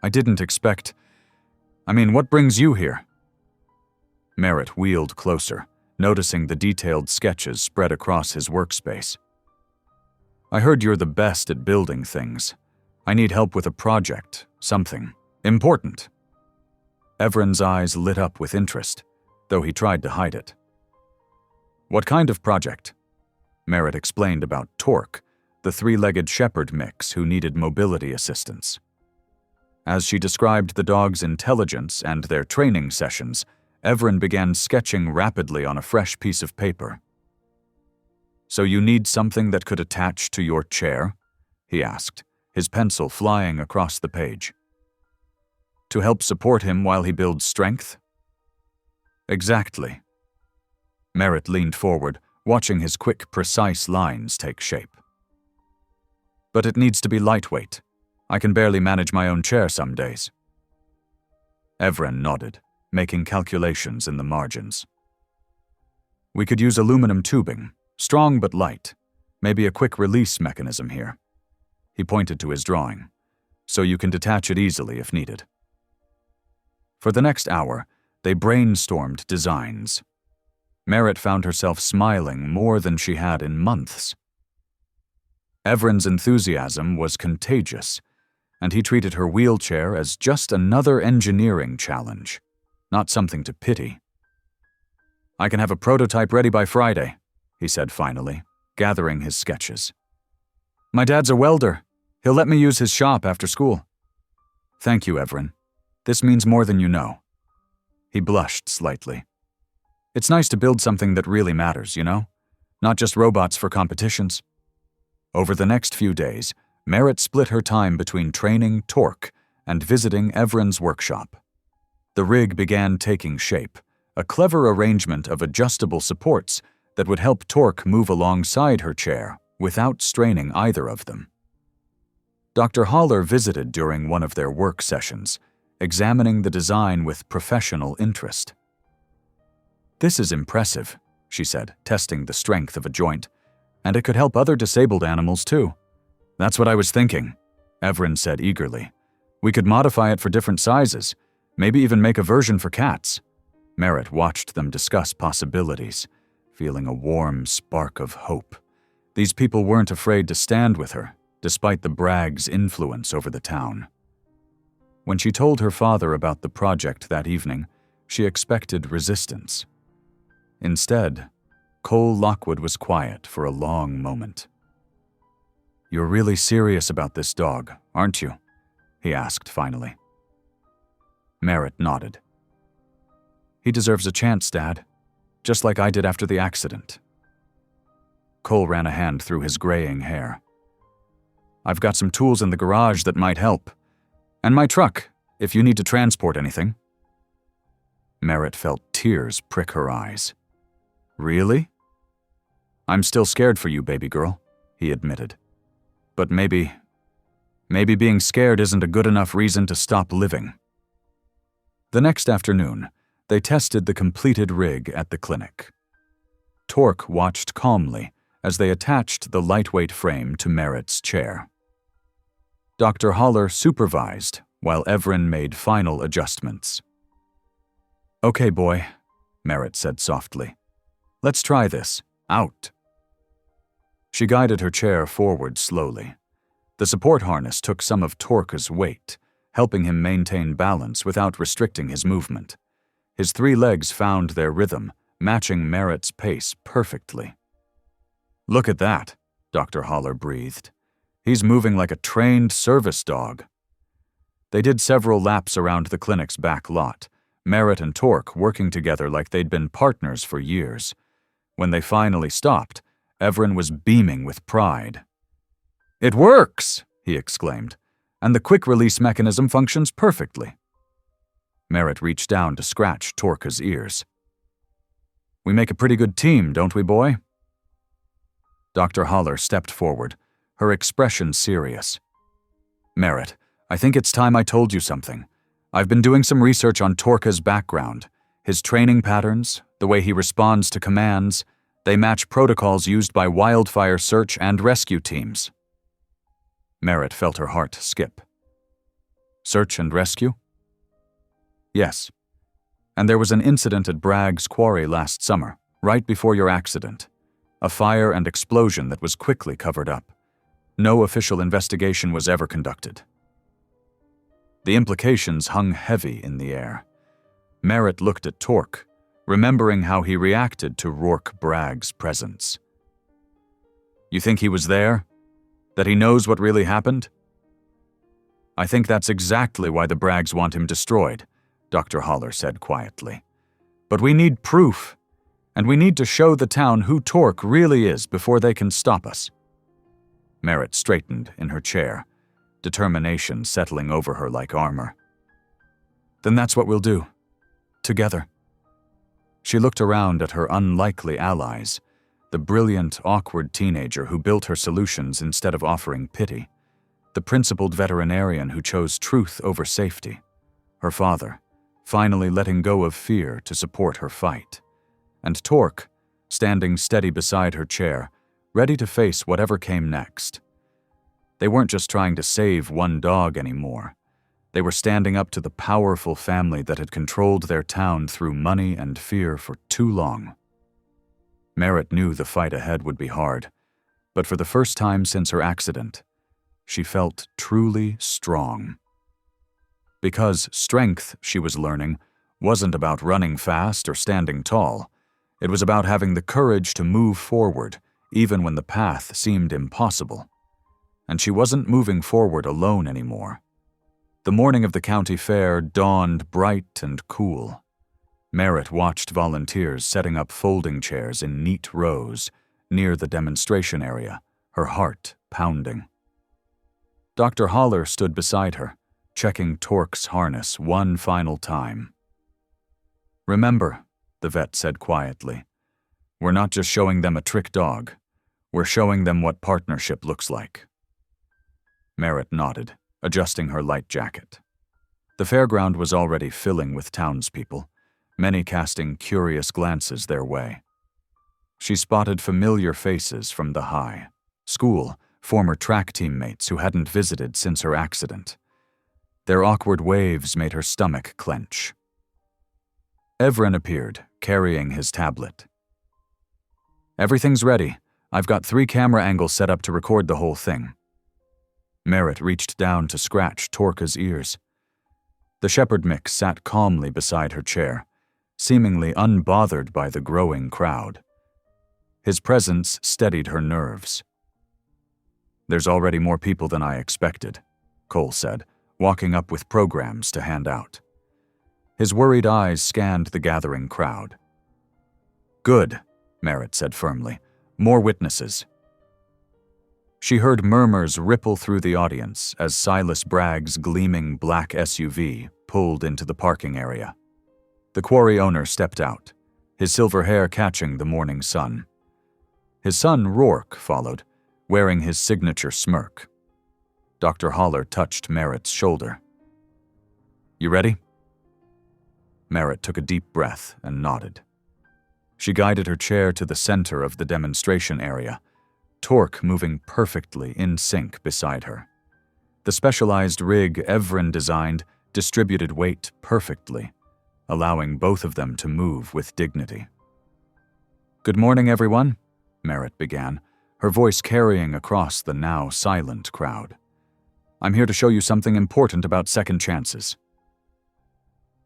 S1: "I didn't expect... what brings you here?" Merritt wheeled closer, noticing the detailed sketches spread across his workspace. "I heard you're the best at building things. I need help with a project, something important." Everin's eyes lit up with interest, though he tried to hide it. "What kind of project?" Merritt explained about Torque, the three-legged shepherd mix who needed mobility assistance. As she described the dog's intelligence and their training sessions, Everin began sketching rapidly on a fresh piece of paper. "So you need something that could attach to your chair?" he asked, his pencil flying across the page. "To help support him while he builds strength?" "Exactly." Merritt leaned forward, watching his quick, precise lines take shape. "But it needs to be lightweight. I can barely manage my own chair some days." Everin nodded, making calculations in the margins. "We could use aluminum tubing, strong but light, maybe a quick release mechanism here." He pointed to his drawing, "so you can detach it easily if needed." For the next hour, they brainstormed designs. Merritt found herself smiling more than she had in months. Everin's enthusiasm was contagious, and he treated her wheelchair as just another engineering challenge, not something to pity. "I can have a prototype ready by Friday," he said finally, gathering his sketches. "My dad's a welder. He'll let me use his shop after school." "Thank you, Everin. This means more than you know." He blushed slightly. "It's nice to build something that really matters, you know? Not just robots for competitions." Over the next few days, Merritt split her time between training Torque and visiting Everin's workshop. The rig began taking shape, a clever arrangement of adjustable supports that would help Torque move alongside her chair without straining either of them. Dr. Haller visited during one of their work sessions, examining the design with professional interest. "This is impressive," she said, testing the strength of a joint, "and it could help other disabled animals too." "That's what I was thinking," Everin said eagerly. "We could modify it for different sizes, maybe even make a version for cats." Merritt watched them discuss possibilities, feeling a warm spark of hope. These people weren't afraid to stand with her, despite the Braggs' influence over the town. When she told her father about the project that evening, she expected resistance. Instead, Cole Lockwood was quiet for a long moment. "You're really serious about this dog, aren't you?" he asked finally. Merritt nodded. "He deserves a chance, Dad, just like I did after the accident." Cole ran a hand through his graying hair. "I've got some tools in the garage that might help. And my truck, if you need to transport anything." Merritt felt tears prick her eyes. "Really?" "I'm still scared for you, baby girl," he admitted. "But maybe being scared isn't a good enough reason to stop living." The next afternoon, they tested the completed rig at the clinic. Torque watched calmly as they attached the lightweight frame to Merritt's chair. Dr. Haller supervised while Everin made final adjustments. "Okay, boy," Merritt said softly. "Let's try this. Out." She guided her chair forward slowly. The support harness took some of Torque's weight, helping him maintain balance without restricting his movement. His 3 legs found their rhythm, matching Merritt's pace perfectly. "Look at that," Dr. Haller breathed. "He's moving like a trained service dog." They did several laps around the clinic's back lot, Merritt and Torque working together like they'd been partners for years. When they finally stopped, Everin was beaming with pride. "It works!" he exclaimed, "and the quick-release mechanism functions perfectly." Merritt reached down to scratch Torque's ears. "We make a pretty good team, don't we, boy?" Dr. Haller stepped forward, her expression serious. "Merritt, I think it's time I told you something. I've been doing some research on Torque's background, his training patterns, the way he responds to commands. They match protocols used by wildfire search and rescue teams." Merritt felt her heart skip. "Search and rescue?" "Yes. And there was an incident at Bragg's quarry last summer, right before your accident. A fire and explosion that was quickly covered up. No official investigation was ever conducted." The implications hung heavy in the air. Merritt looked at Torque, remembering how he reacted to Rourke Bragg's presence. "You think he was there? That he knows what really happened?" "I think that's exactly why the Braggs want him destroyed," Dr. Haller said quietly. "But we need proof, and we need to show the town who Torque really is before they can stop us." Merritt straightened in her chair, determination settling over her like armor. "Then that's what we'll do. Together." She looked around at her unlikely allies, the brilliant, awkward teenager who built her solutions instead of offering pity, the principled veterinarian who chose truth over safety, her father, finally letting go of fear to support her fight, and Torque, standing steady beside her chair, ready to face whatever came next. They weren't just trying to save one dog anymore. They were standing up to the powerful family that had controlled their town through money and fear for too long. Merritt knew the fight ahead would be hard, but for the first time since her accident, she felt truly strong. Because strength, she was learning, wasn't about running fast or standing tall. It was about having the courage to move forward, even when the path seemed impossible. And she wasn't moving forward alone anymore. The morning of the county fair dawned bright and cool. Merritt watched volunteers setting up folding chairs in neat rows near the demonstration area, her heart pounding. Dr. Haller stood beside her, checking Torque's harness one final time. "Remember," the vet said quietly, "we're not just showing them a trick dog. We're showing them what partnership looks like." Merritt nodded, adjusting her light jacket. The fairground was already filling with townspeople, many casting curious glances their way. She spotted familiar faces from the high, school, former track teammates who hadn't visited since her accident. Their awkward waves made her stomach clench. Everin appeared, carrying his tablet. "Everything's ready. I've got 3 camera angles set up to record the whole thing." Merritt reached down to scratch Torque's ears. The shepherd mix sat calmly beside her chair, seemingly unbothered by the growing crowd. His presence steadied her nerves. "There's already more people than I expected," Cole said, walking up with programs to hand out. His worried eyes scanned the gathering crowd. "Good," Merritt said firmly. "More witnesses." She heard murmurs ripple through the audience as Silas Bragg's gleaming black SUV pulled into the parking area. The quarry owner stepped out, his silver hair catching the morning sun. His son Rourke followed, wearing his signature smirk. Dr. Haller touched Merritt's shoulder. "You ready?" Merritt took a deep breath and nodded. She guided her chair to the center of the demonstration area, Torque moving perfectly in sync beside her. The specialized rig Everin designed distributed weight perfectly, allowing both of them to move with dignity. "Good morning, everyone," Merritt began, her voice carrying across the now silent crowd. "I'm here to show you something important about second chances."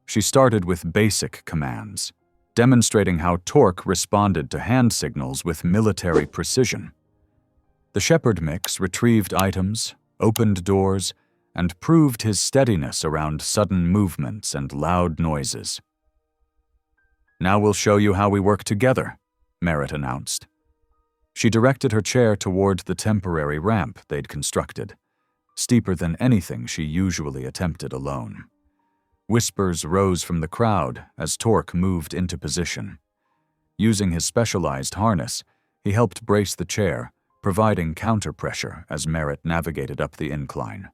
S1: She started with basic commands, demonstrating how Torque responded to hand signals with military precision. The Shepherd mix retrieved items, opened doors, and proved his steadiness around sudden movements and loud noises. "Now we'll show you how we work together," Merritt announced. She directed her chair toward the temporary ramp they'd constructed, steeper than anything she usually attempted alone. Whispers rose from the crowd as Torque moved into position. Using his specialized harness, he helped brace the chair, providing counter-pressure as Merritt navigated up the incline.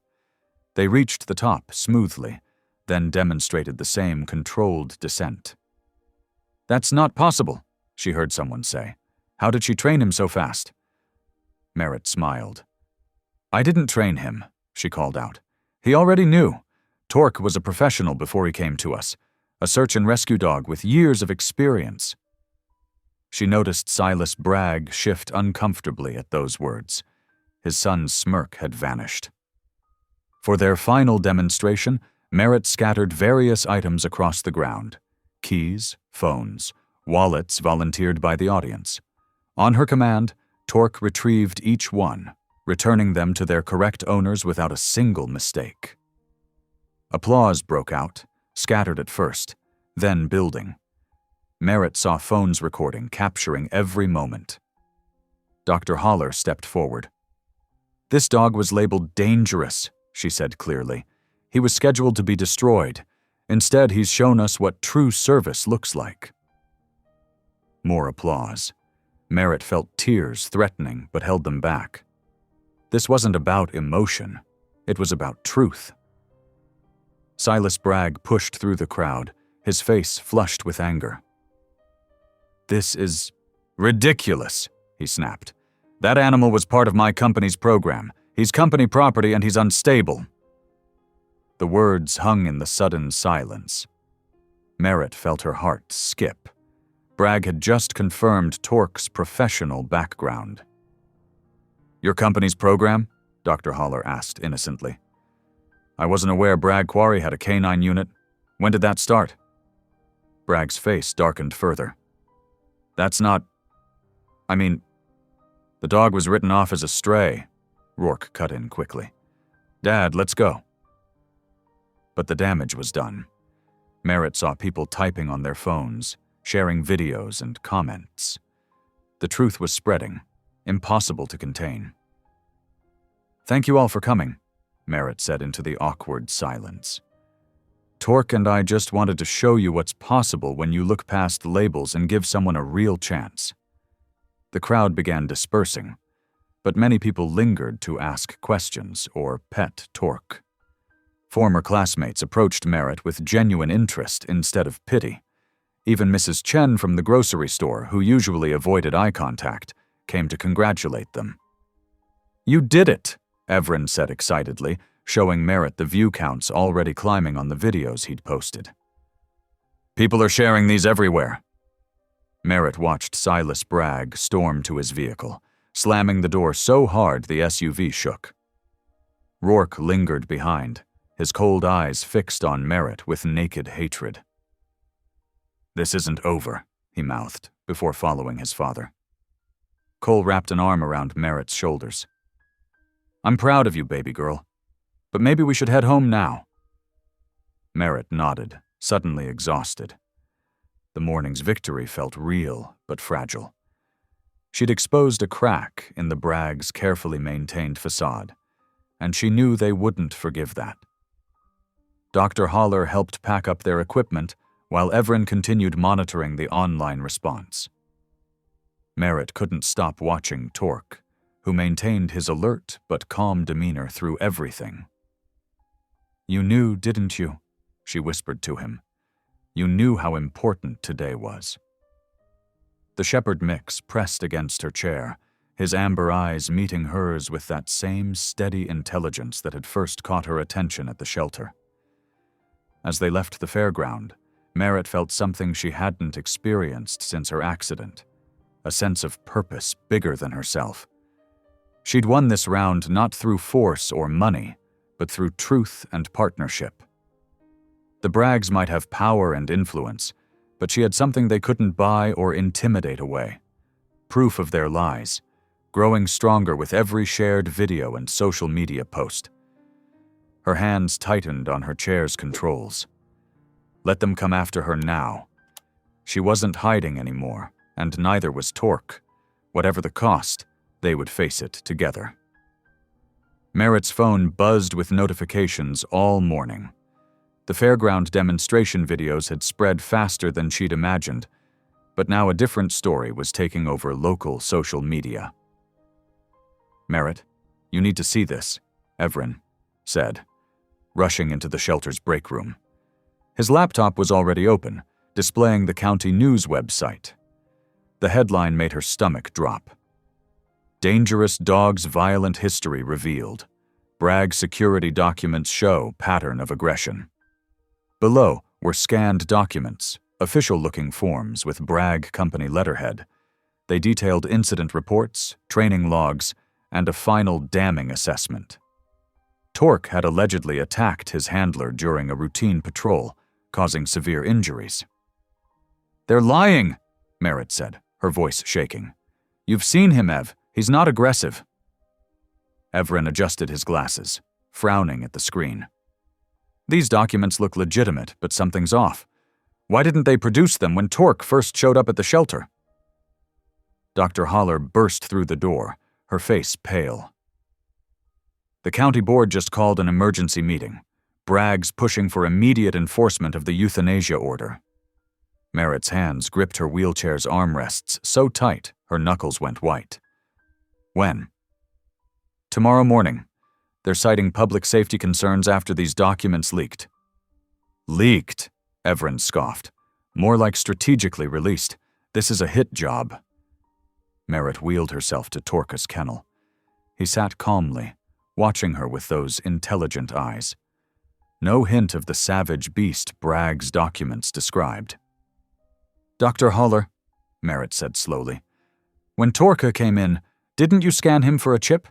S1: They reached the top smoothly, then demonstrated the same controlled descent. "That's not possible," she heard someone say. "How did she train him so fast?" Merritt smiled. "I didn't train him," she called out. "He already knew. Torque was a professional before he came to us, a search and rescue dog with years of experience." She noticed Silas Bragg shift uncomfortably at those words. His son's smirk had vanished. For their final demonstration, Merritt scattered various items across the ground: keys, phones, wallets volunteered by the audience. On her command, Torque retrieved each one, returning them to their correct owners without a single mistake. Applause broke out, scattered at first, then building. Merritt saw phones recording, capturing every moment. Dr. Holler stepped forward. "This dog was labeled dangerous," she said clearly. "He was scheduled to be destroyed. Instead, he's shown us what true service looks like." More applause. Merritt felt tears threatening, but held them back. This wasn't about emotion. It was about truth. Silas Bragg pushed through the crowd, his face flushed with anger. "This is ridiculous," he snapped. "That animal was part of my company's program. He's company property and he's unstable." The words hung in the sudden silence. Merritt felt her heart skip. Bragg had just confirmed Torque's professional background. "Your company's program?" Dr. Holler asked innocently. "I wasn't aware Bragg Quarry had a canine unit. When did that start?" Bragg's face darkened further. "That's not... I mean, the dog was written off as a stray," Rourke cut in quickly. "Dad, let's go." But the damage was done. Merritt saw people typing on their phones, sharing videos and comments. The truth was spreading, impossible to contain. "Thank you all for coming," Merritt said into the awkward silence. "Torque and I just wanted to show you what's possible when you look past labels and give someone a real chance." The crowd began dispersing, but many people lingered to ask questions or pet Torque. Former classmates approached Merritt with genuine interest instead of pity. Even Mrs. Chen from the grocery store, who usually avoided eye contact, came to congratulate them. "You did it," Evren said excitedly, showing Merritt the view counts already climbing on the videos he'd posted. "People are sharing these everywhere." Merritt watched Silas Bragg storm to his vehicle, slamming the door so hard the SUV shook. Rourke lingered behind, his cold eyes fixed on Merritt with naked hatred. "This isn't over," he mouthed, before following his father. Cole wrapped an arm around Merritt's shoulders. "I'm proud of you, baby girl. But maybe we should head home now." Merritt nodded, suddenly exhausted. The morning's victory felt real, but fragile. She'd exposed a crack in the Braggs' carefully maintained facade, and she knew they wouldn't forgive that. Dr. Holler helped pack up their equipment, while Evren continued monitoring the online response. Merritt couldn't stop watching Torque, who maintained his alert but calm demeanor through everything. "You knew, didn't you?" she whispered to him. "You knew how important today was." The Shepherd mix pressed against her chair, his amber eyes meeting hers with that same steady intelligence that had first caught her attention at the shelter. As they left the fairground, Merritt felt something she hadn't experienced since her accident, a sense of purpose bigger than herself. She'd won this round not through force or money, but through truth and partnership. The The Braggs might have power and influence, but she had something they couldn't buy or intimidate away. Proof of their lies, growing stronger with every shared video and social media post. Her hands tightened on her chair's controls. Let them come after her now. She wasn't hiding anymore, and neither was Torque. Whatever the cost, they would face it together. Merritt's phone buzzed with notifications all morning. The fairground demonstration videos had spread faster than she'd imagined, but now a different story was taking over local social media. "Merritt, you need to see this," Evren said, rushing into the shelter's break room. His laptop was already open, displaying the county news website. The headline made her stomach drop. "Dangerous Dog's Violent History Revealed. Bragg security documents show pattern of aggression." Below were scanned documents, official-looking forms with Bragg company letterhead. They detailed incident reports, training logs, and a final damning assessment. Torque had allegedly attacked his handler during a routine patrol, causing severe injuries. "They're lying," Merritt said, her voice shaking. "You've seen him, Ev. He's not aggressive." Evren adjusted his glasses, frowning at the screen. "These documents look legitimate, but something's off. Why didn't they produce them when Torque first showed up at the shelter?" Dr. Haller burst through the door, her face pale. "The county board just called an emergency meeting. Bragg's pushing for immediate enforcement of the euthanasia order." Merritt's hands gripped her wheelchair's armrests so tight her knuckles went white. "When?" "Tomorrow morning. They're citing public safety concerns after these documents leaked." "Leaked?" Evren scoffed. "More like strategically released. This is a hit job." Merritt wheeled herself to Torque's kennel. He sat calmly, watching her with those intelligent eyes. No hint of the savage beast Bragg's documents described. "Dr. Haller," Merritt said slowly, "when Torque came in, didn't you scan him for a chip?"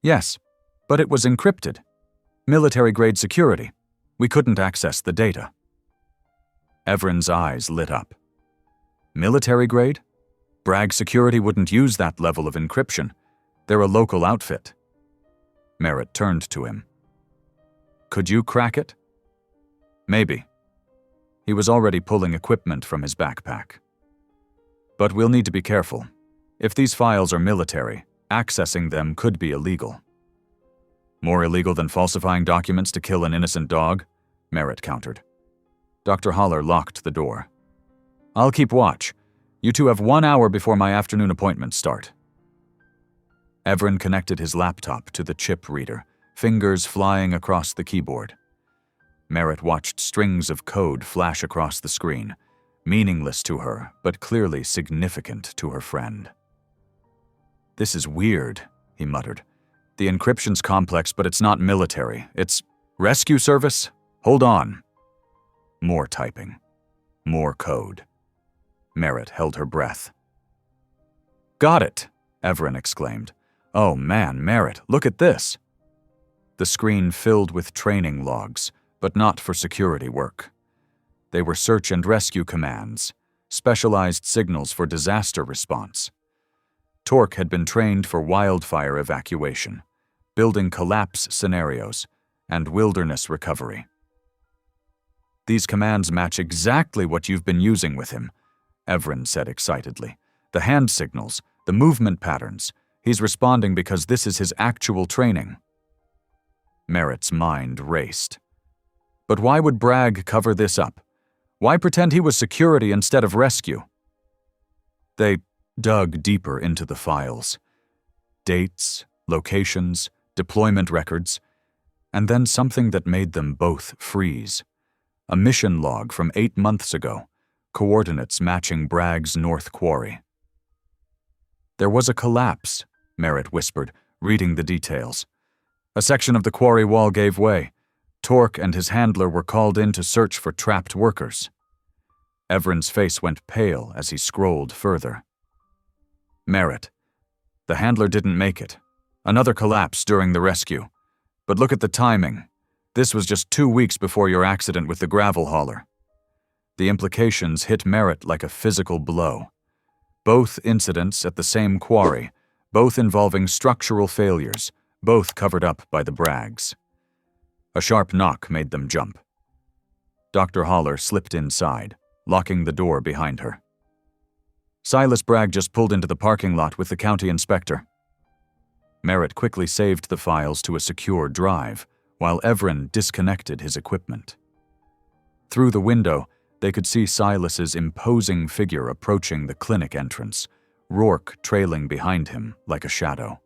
S1: "Yes, but it was encrypted. Military-grade security. We couldn't access the data." Evren's eyes lit up. "Military-grade? Bragg Security wouldn't use that level of encryption. They're a local outfit." Merritt turned to him. "Could you crack it?" "Maybe." He was already pulling equipment from his backpack. "But we'll need to be careful. If these files are military, accessing them could be illegal." "More illegal than falsifying documents to kill an innocent dog?" Merritt countered. Dr. Haller locked the door. "I'll keep watch. You two have 1 hour before my afternoon appointments start." Evren connected his laptop to the chip reader, fingers flying across the keyboard. Merritt watched strings of code flash across the screen, meaningless to her, but clearly significant to her friend. "This is weird," he muttered. "The encryption's complex, but it's not military. It's rescue service? Hold on." More typing. More code. Merritt held her breath. "Got it," Evren exclaimed. "Oh man, Merritt, look at this." The screen filled with training logs, but not for security work. They were search and rescue commands, specialized signals for disaster response. Torque had been trained for wildfire evacuation, building collapse scenarios, and wilderness recovery. "These commands match exactly what you've been using with him," Evren said excitedly. "The hand signals, the movement patterns. He's responding because this is his actual training." Merritt's mind raced. But why would Bragg cover this up? Why pretend he was security instead of rescue? They dug deeper into the files. Dates, locations, deployment records, and then something that made them both freeze. A mission log from 8 months ago, coordinates matching Bragg's North Quarry. "There was a collapse," Merritt whispered, reading the details. "A section of the quarry wall gave way. Torque and his handler were called in to search for trapped workers." Evren's face went pale as he scrolled further. "Merritt, the handler didn't make it. Another collapse during the rescue. But look at the timing. This was just 2 weeks before your accident with the gravel hauler. The implications hit Merritt like a physical blow. Both incidents at the same quarry, both involving structural failures, both covered up by the Braggs. A sharp knock made them jump. Dr. Haller slipped inside, locking the door behind her. Silas Bragg just pulled into the parking lot with the county inspector. Merritt quickly saved the files to a secure drive, while Everin disconnected his equipment. Through the window, they could see Silas's imposing figure approaching the clinic entrance, Rourke trailing behind him like a shadow.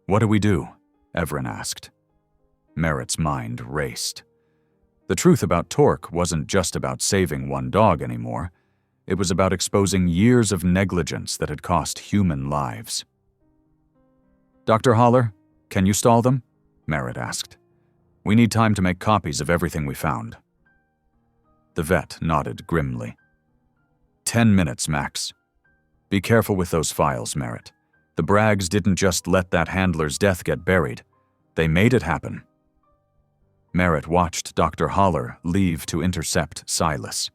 S1: "What do we do?" Everin asked. Merritt's mind raced. The truth about Torque wasn't just about saving one dog anymore. It was about exposing years of negligence that had cost human lives. "Dr. Haller, can you stall them?" Merritt asked. "We need time to make copies of everything we found." The vet nodded grimly. 10 minutes, max. Be careful with those files, Merritt. The Braggs didn't just let that handler's death get buried. They made it happen. Merritt watched Dr. Haller leave to intercept Silas.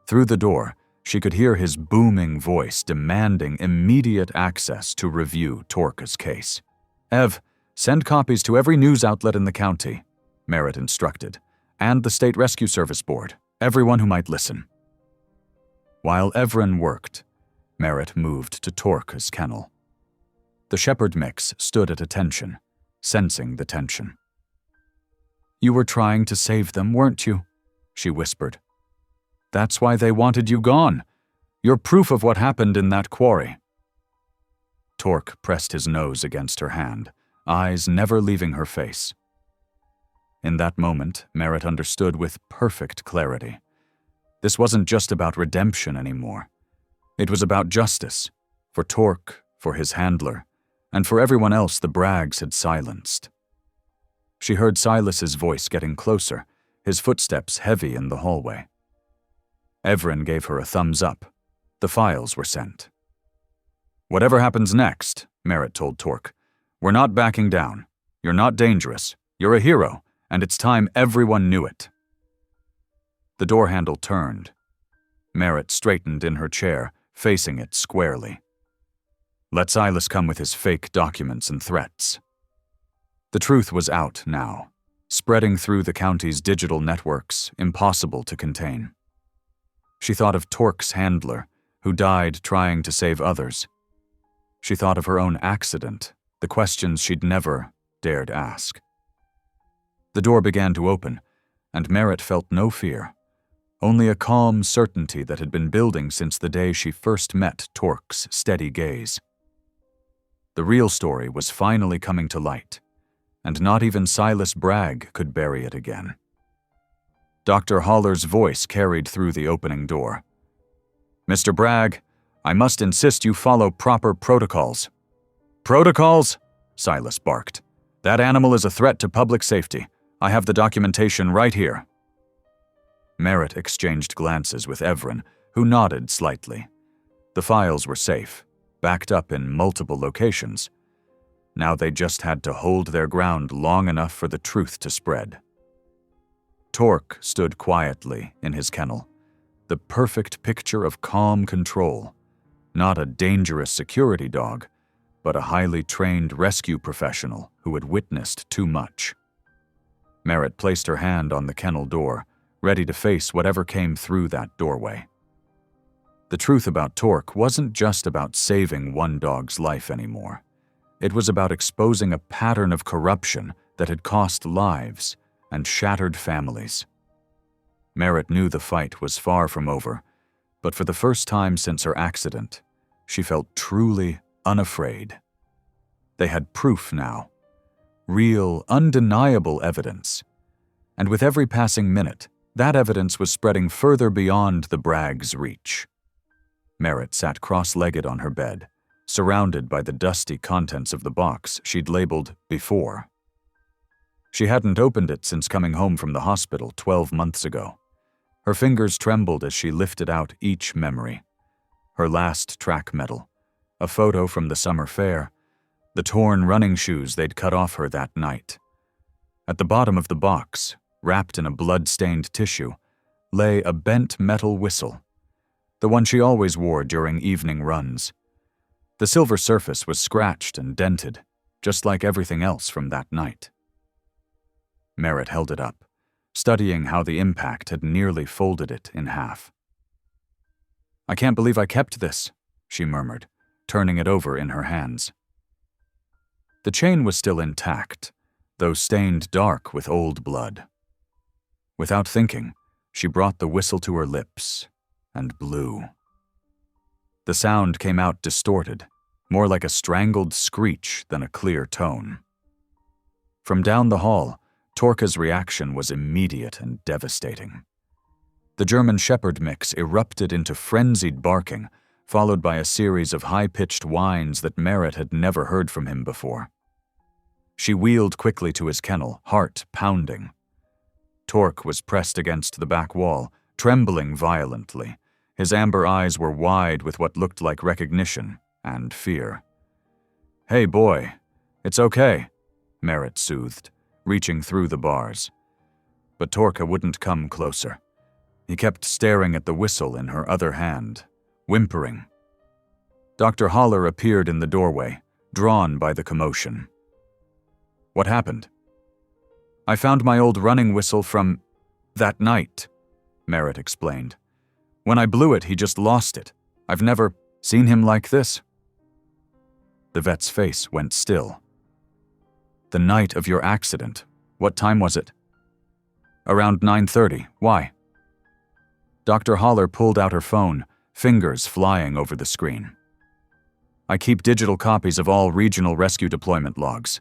S1: Through the door, she could hear his booming voice demanding immediate access to review Torca's case. "Ev, send copies to every news outlet in the county," Merritt instructed, "and the State Rescue Service Board, everyone who might listen." While Everin worked, Merritt moved to Torca's kennel. The shepherd mix stood at attention, sensing the tension. "You were trying to save them, weren't you?" she whispered. "That's why they wanted you gone. You're proof of what happened in that quarry." Torque pressed his nose against her hand, eyes never leaving her face. In that moment, Merritt understood with perfect clarity. This wasn't just about redemption anymore. It was about justice, for Torque, for his handler, and for everyone else the Braggs had silenced. She heard Silas's voice getting closer, his footsteps heavy in the hallway. Everin gave her a thumbs up. The files were sent. "Whatever happens next," Merritt told Torque, "we're not backing down. You're not dangerous. You're a hero, and it's time everyone knew it." The door handle turned. Merritt straightened in her chair, facing it squarely. Let Silas come with his fake documents and threats. The truth was out now, spreading through the county's digital networks, impossible to contain. She thought of Torque's handler, who died trying to save others. She thought of her own accident, the questions she'd never dared ask. The door began to open, and Merritt felt no fear, only a calm certainty that had been building since the day she first met Torque's steady gaze. The real story was finally coming to light, and not even Silas Bragg could bury it again. Dr. Haller's voice carried through the opening door. "Mr. Bragg, I must insist you follow proper protocols." "Protocols?" Silas barked. "That animal is a threat to public safety. I have the documentation right here." Merritt exchanged glances with Everin, who nodded slightly. The files were safe, backed up in multiple locations. Now they just had to hold their ground long enough for the truth to spread. Torque stood quietly in his kennel, the perfect picture of calm control. Not a dangerous security dog, but a highly trained rescue professional who had witnessed too much. Merritt placed her hand on the kennel door, ready to face whatever came through that doorway. The truth about Torque wasn't just about saving one dog's life anymore. It was about exposing a pattern of corruption that had cost lives and shattered families. Merritt knew the fight was far from over, but for the first time since her accident, she felt truly unafraid. They had proof now. Real, undeniable evidence. And with every passing minute, that evidence was spreading further beyond the Braggs' reach. Merritt sat cross-legged on her bed, surrounded by the dusty contents of the box she'd labeled before. She hadn't opened it since coming home from the hospital 12 months ago. Her fingers trembled as she lifted out each memory. Her last track medal, a photo from the summer fair, the torn running shoes they'd cut off her that night. At the bottom of the box, wrapped in a blood-stained tissue, lay a bent metal whistle, the one she always wore during evening runs. The silver surface was scratched and dented, just like everything else from that night. Merritt held it up, studying how the impact had nearly folded it in half. "I can't believe I kept this," she murmured, turning it over in her hands. The chain was still intact, though stained dark with old blood. Without thinking, she brought the whistle to her lips and blew. The sound came out distorted, more like a strangled screech than a clear tone. From down the hall, Torka's reaction was immediate and devastating. The German Shepherd mix erupted into frenzied barking, followed by a series of high-pitched whines that Merritt had never heard from him before. She wheeled quickly to his kennel, heart pounding. Tork was pressed against the back wall, trembling violently. His amber eyes were wide with what looked like recognition and fear. "Hey, boy, it's okay," Merritt soothed, reaching through the bars. But Torka wouldn't come closer. He kept staring at the whistle in her other hand, whimpering. Dr. Haller appeared in the doorway, drawn by the commotion. "What happened?" "I found my old running whistle from that night," Merritt explained. "When I blew it, he just lost it. I've never seen him like this." The vet's face went still. "The night of your accident. What time was it?" "Around 9:30. Why?" Dr. Haller pulled out her phone, fingers flying over the screen. "I keep digital copies of all regional rescue deployment logs.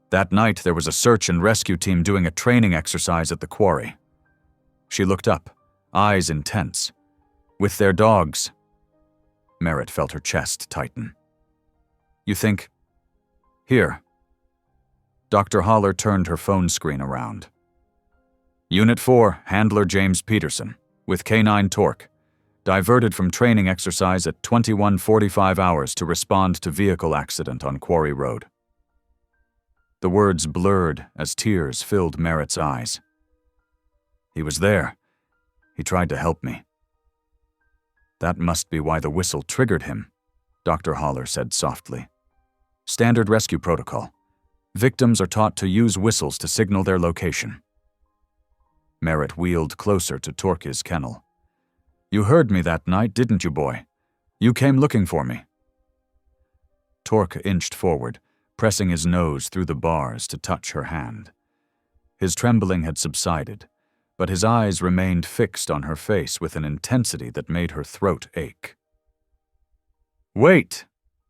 S1: That night there was a search and rescue team doing a training exercise at the quarry." She looked up, eyes intense. "With their dogs." Merritt felt her chest tighten. "You think?" "Here." Dr. Haller turned her phone screen around. "Unit 4, Handler James Peterson, with K9 Torque, diverted from training exercise at 21:45 hours to respond to vehicle accident on Quarry Road." The words blurred as tears filled Merritt's eyes. "He was there. He tried to help me." "That must be why the whistle triggered him," Dr. Haller said softly. "Standard rescue protocol. Victims are taught to use whistles to signal their location." Merritt wheeled closer to Torke's kennel. "You heard me that night, didn't you, boy? You came looking for me." Torke inched forward, pressing his nose through the bars to touch her hand. His trembling had subsided, but his eyes remained fixed on her face with an intensity that made her throat ache. "Wait!"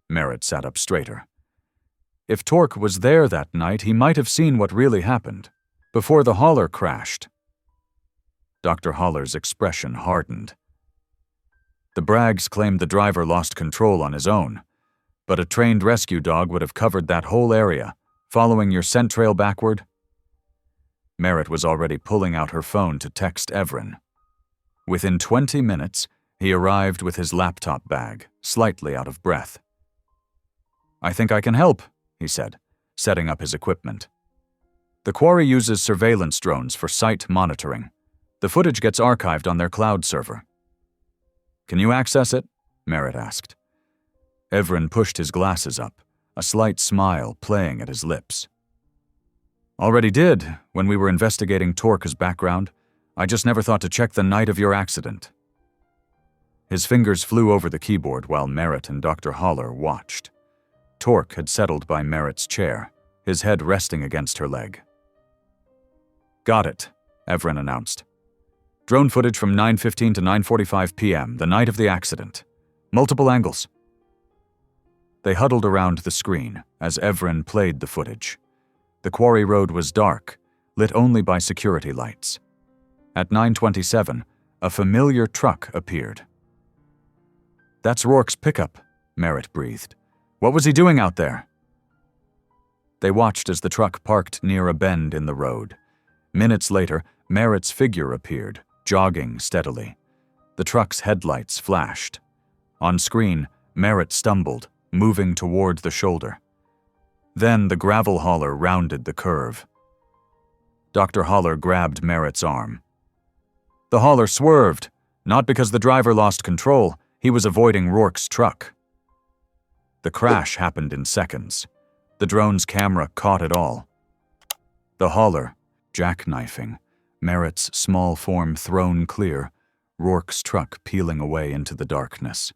S1: Merritt sat up straighter. "If Torke was there that night, he might have seen what really happened, before the hauler crashed." Dr. Haller's expression hardened. "The Braggs claimed the driver lost control on his own, but a trained rescue dog would have covered that whole area, following your scent trail backward." Merritt was already pulling out her phone to text Evren. Within 20 minutes, he arrived with his laptop bag, slightly out of breath. "I think I can help," he said, setting up his equipment. "The quarry uses surveillance drones for site monitoring. The footage gets archived on their cloud server." "Can you access it?" Merritt asked. Evren pushed his glasses up, a slight smile playing at his lips. "Already did, when we were investigating Torke's background. I just never thought to check the night of your accident." His fingers flew over the keyboard while Merritt and Dr. Haller watched. Torke had settled by Merritt's chair, his head resting against her leg. "Got it," Evren announced. "Drone footage from 9:15 to 9:45 p.m., the night of the accident. Multiple angles." They huddled around the screen as Evren played the footage. The quarry road was dark, lit only by security lights. At 9:27, a familiar truck appeared. "That's Rourke's pickup," Merritt breathed. "What was he doing out there?" They watched as the truck parked near a bend in the road. Minutes later, Merritt's figure appeared, jogging steadily. The truck's headlights flashed. On screen, Merritt stumbled, moving toward the shoulder. Then the gravel hauler rounded the curve. Dr. Haller grabbed Merritt's arm. The hauler swerved, not because the driver lost control, he was avoiding Rourke's truck. The crash happened in seconds. The drone's camera caught it all. The hauler, jackknifing, Merritt's small form thrown clear, Rourke's truck peeling away into the darkness.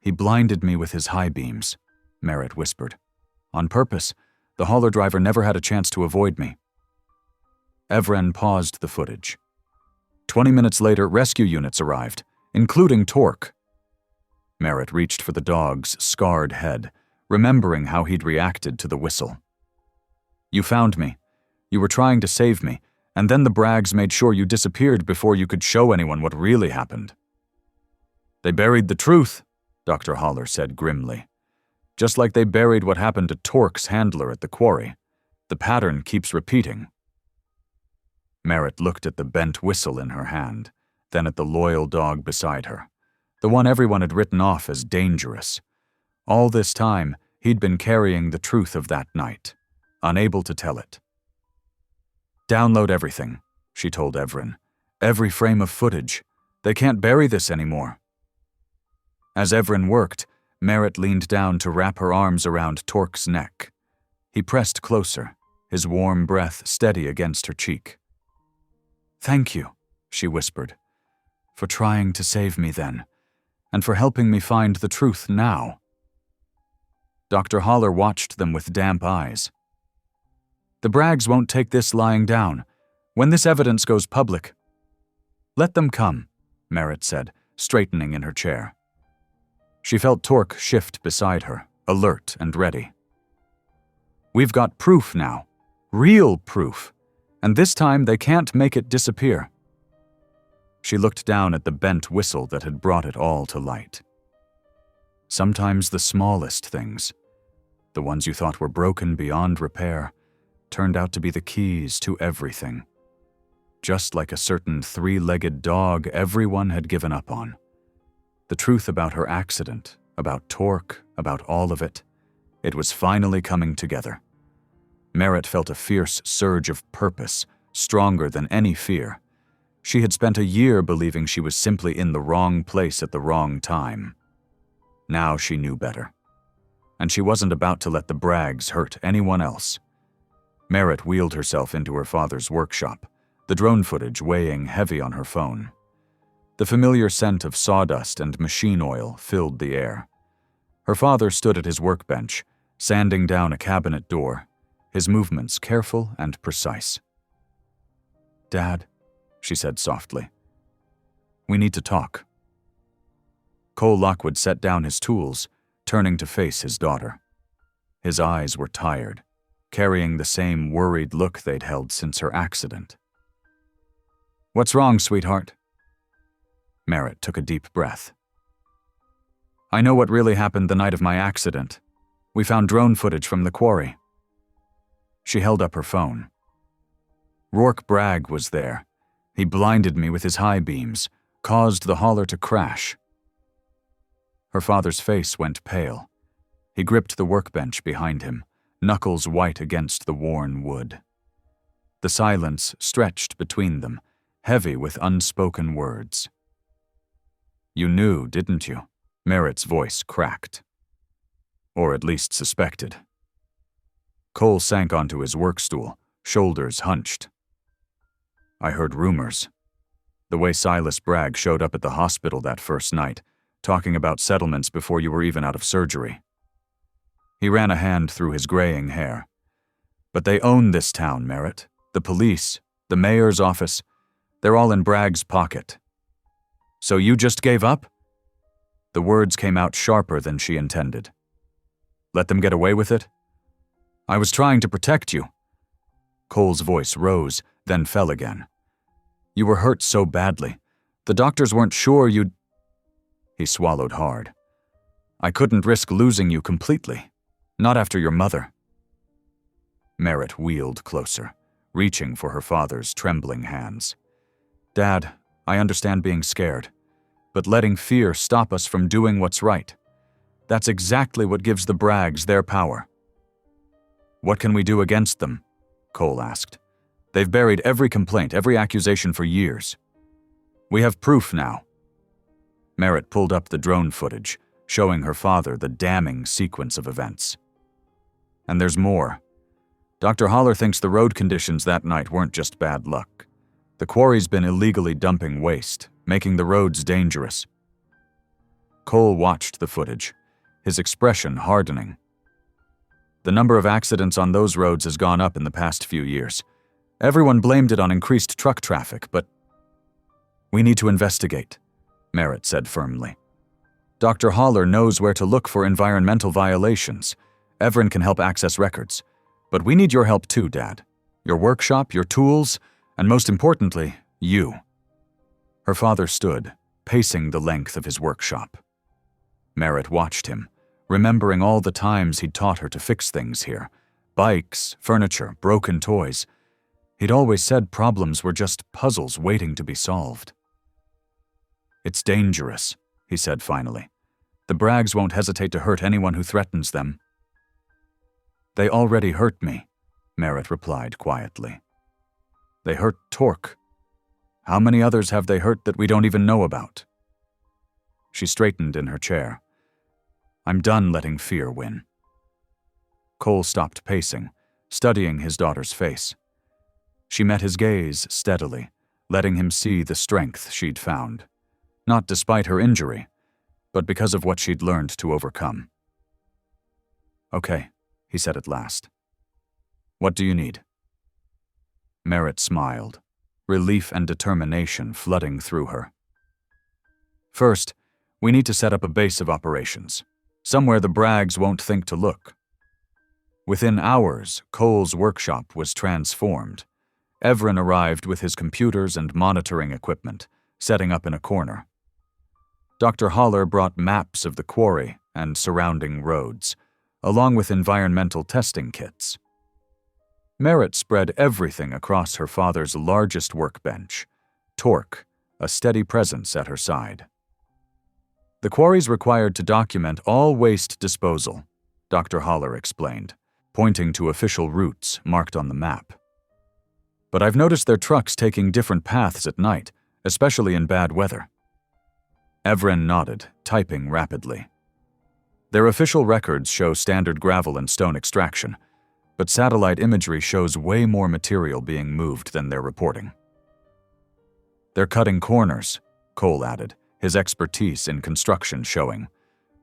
S1: He blinded me with his high beams, Merritt whispered. On purpose, the hauler driver never had a chance to avoid me. Evren paused the footage. 20 minutes later, rescue units arrived, including Torque. Merritt reached for the dog's scarred head, remembering how he'd reacted to the whistle. You found me. You were trying to save me, and then the Braggs made sure you disappeared before you could show anyone what really happened. They buried the truth, Dr. Haller said grimly. Just like they buried what happened to Torque's handler at the quarry. The pattern keeps repeating. Merritt looked at the bent whistle in her hand, then at the loyal dog beside her, the one everyone had written off as dangerous. All this time, he'd been carrying the truth of that night, unable to tell it. Download everything, she told Evren. Every frame of footage. They can't bury this anymore. As Evren worked, Merritt leaned down to wrap her arms around Torque's neck. He pressed closer, his warm breath steady against her cheek. Thank you, she whispered, for trying to save me then, and for helping me find the truth now. Dr. Haller watched them with damp eyes. The Braggs won't take this lying down. When this evidence goes public. Let them come, Merritt said, straightening in her chair. She felt Torque shift beside her, alert and ready. We've got proof now. Real proof. And this time they can't make it disappear. She looked down at the bent whistle that had brought it all to light. Sometimes the smallest things, the ones you thought were broken beyond repair, turned out to be the keys to everything. Just like a certain three-legged dog everyone had given up on. The truth about her accident, about Torque, about all of it, it was finally coming together. Merritt felt a fierce surge of purpose, stronger than any fear. She had spent a year believing she was simply in the wrong place at the wrong time. Now she knew better. And she wasn't about to let the Braggs hurt anyone else. Merritt wheeled herself into her father's workshop, the drone footage weighing heavy on her phone. The familiar scent of sawdust and machine oil filled the air. Her father stood at his workbench, sanding down a cabinet door, his movements careful and precise. Dad, she said softly, we need to talk. Cole Lockwood set down his tools, turning to face his daughter. His eyes were tired, carrying the same worried look they'd held since her accident. What's wrong, sweetheart? Merritt took a deep breath. I know what really happened the night of my accident. We found drone footage from the quarry. She held up her phone. Rourke Bragg was there. He blinded me with his high beams, caused the hauler to crash. Her father's face went pale. He gripped the workbench behind him, knuckles white against the worn wood. The silence stretched between them, heavy with unspoken words. You knew, didn't you? Merritt's voice cracked. Or at least suspected. Cole sank onto his workstool, shoulders hunched. I heard rumors. The way Silas Bragg showed up at the hospital that first night, talking about settlements before you were even out of surgery. He ran a hand through his graying hair. But they own this town, Merritt. The police, the mayor's office, they're all in Bragg's pocket. So you just gave up? The words came out sharper than she intended. Let them get away with it? I was trying to protect you. Cole's voice rose, then fell again. You were hurt so badly. The doctors weren't sure you'd... He swallowed hard. I couldn't risk losing you completely. Not after your mother. Merritt wheeled closer, reaching for her father's trembling hands. Dad, I understand being scared, but letting fear stop us from doing what's right. That's exactly what gives the Braggs their power. What can we do against them? Cole asked, They've buried every complaint, every accusation for years. We have proof now. Merritt pulled up the drone footage, showing her father the damning sequence of events. And there's more. Dr. Holler thinks the road conditions that night weren't just bad luck. The quarry's been illegally dumping waste, making the roads dangerous. Cole watched the footage, his expression hardening. The number of accidents on those roads has gone up in the past few years. Everyone blamed it on increased truck traffic, but we need to investigate, Merritt said firmly. Dr. Holler knows where to look for environmental violations. Everin can help access records. But we need your help too, Dad. Your workshop, your tools, and most importantly, you. Her father stood, pacing the length of his workshop. Merritt watched him, remembering all the times he'd taught her to fix things here. Bikes, furniture, broken toys. He'd always said problems were just puzzles waiting to be solved. It's dangerous, he said finally. The Braggs won't hesitate to hurt anyone who threatens them. They already hurt me, Merritt replied quietly. They hurt Torque. How many others have they hurt that we don't even know about? She straightened in her chair. I'm done letting fear win. Cole stopped pacing, studying his daughter's face. She met his gaze steadily, letting him see the strength she'd found. Not despite her injury, but because of what she'd learned to overcome. Okay, he said at last. What do you need? Merritt smiled, relief and determination flooding through her. First, we need to set up a base of operations, somewhere the Braggs won't think to look. Within hours, Cole's workshop was transformed. Everin arrived with his computers and monitoring equipment, setting up in a corner. Dr. Holler brought maps of the quarry and surrounding roads, along with environmental testing kits. Merritt spread everything across her father's largest workbench, Torque, a steady presence at her side. The quarry's required to document all waste disposal, Dr. Holler explained, pointing to official routes marked on the map. But I've noticed their trucks taking different paths at night, especially in bad weather. Everin nodded, typing rapidly. Their official records show standard gravel and stone extraction, but satellite imagery shows way more material being moved than they're reporting. They're cutting corners, Cole added, his expertise in construction showing.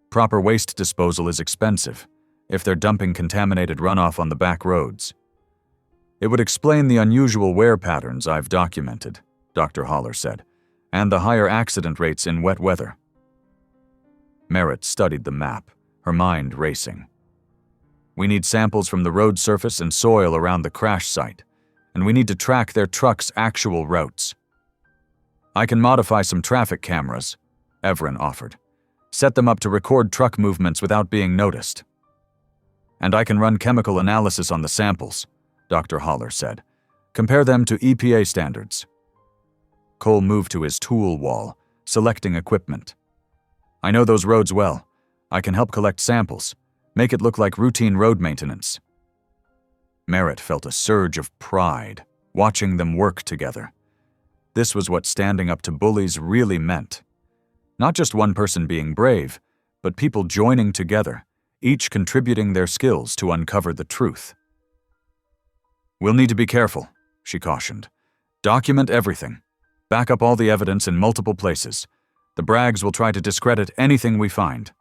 S1: Proper waste disposal is expensive, if they're dumping contaminated runoff on the back roads. It would explain the unusual wear patterns I've documented, Dr. Holler said, and the higher accident rates in wet weather. Merritt studied the map, her mind racing. We need samples from the road surface and soil around the crash site, and we need to track their trucks' actual routes. I can modify some traffic cameras, Everin offered. Set them up to record truck movements without being noticed. And I can run chemical analysis on the samples, Dr. Holler said. Compare them to EPA standards. Cole moved to his tool wall, selecting equipment. I know those roads well. I can help collect samples, make it look like routine road maintenance. Merritt felt a surge of pride, watching them work together. This was what standing up to bullies really meant. Not just one person being brave, but people joining together, each contributing their skills to uncover the truth. We'll need to be careful, she cautioned. Document everything. Back up all the evidence in multiple places. The Braggs will try to discredit anything we find.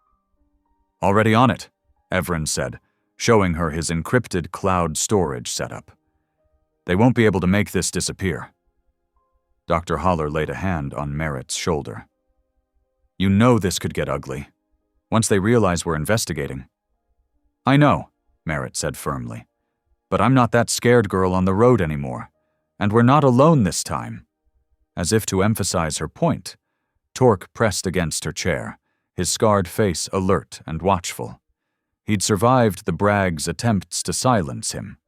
S1: Already on it, Everin said, showing her his encrypted cloud storage setup. They won't be able to make this disappear. Dr. Holler laid a hand on Merritt's shoulder. You know this could get ugly. Once they realize we're investigating. I know, Merritt said firmly. But I'm not that scared girl on the road anymore. And we're not alone this time. As if to emphasize her point, Torque pressed against her chair, his scarred face alert and watchful. He'd survived the Braggs' attempts to silence him.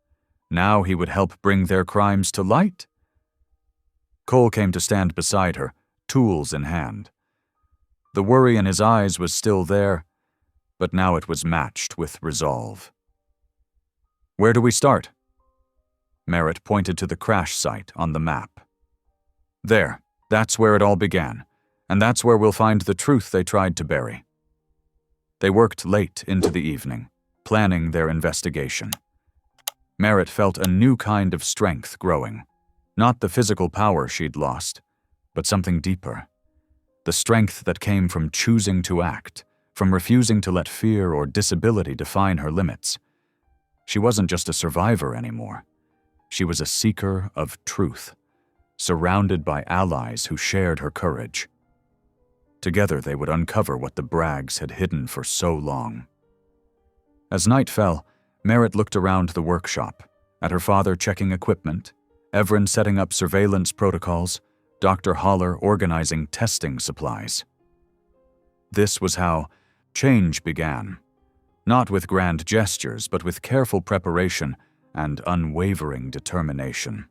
S1: Now he would help bring their crimes to light? Cole came to stand beside her, tools in hand. The worry in his eyes was still there, but now it was matched with resolve. Where do we start? Merritt pointed to the crash site on the map. There, that's where it all began, and that's where we'll find the truth they tried to bury. They worked late into the evening, planning their investigation. Merritt felt a new kind of strength growing, not the physical power she'd lost, but something deeper. The strength that came from choosing to act, from refusing to let fear or disability define her limits. She wasn't just a survivor anymore. She was a seeker of truth, surrounded by allies who shared her courage. Together they would uncover what the Braggs had hidden for so long. As night fell, Merritt looked around the workshop, at her father checking equipment, Everin setting up surveillance protocols, Dr. Haller organizing testing supplies. This was how change began, not with grand gestures, but with careful preparation and unwavering determination.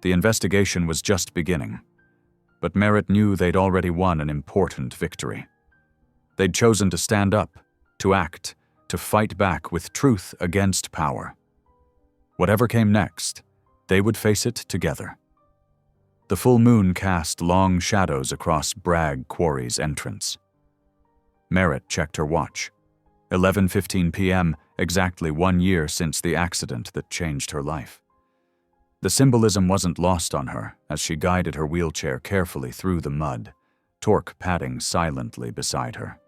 S1: The investigation was just beginning, but Merritt knew they'd already won an important victory. They'd chosen to stand up, to act, to fight back with truth against power. Whatever came next, they would face it together. The full moon cast long shadows across Bragg Quarry's entrance. Merritt checked her watch. 11:15 p.m., exactly 1 year since the accident that changed her life. The symbolism wasn't lost on her as she guided her wheelchair carefully through the mud, Torque padding silently beside her.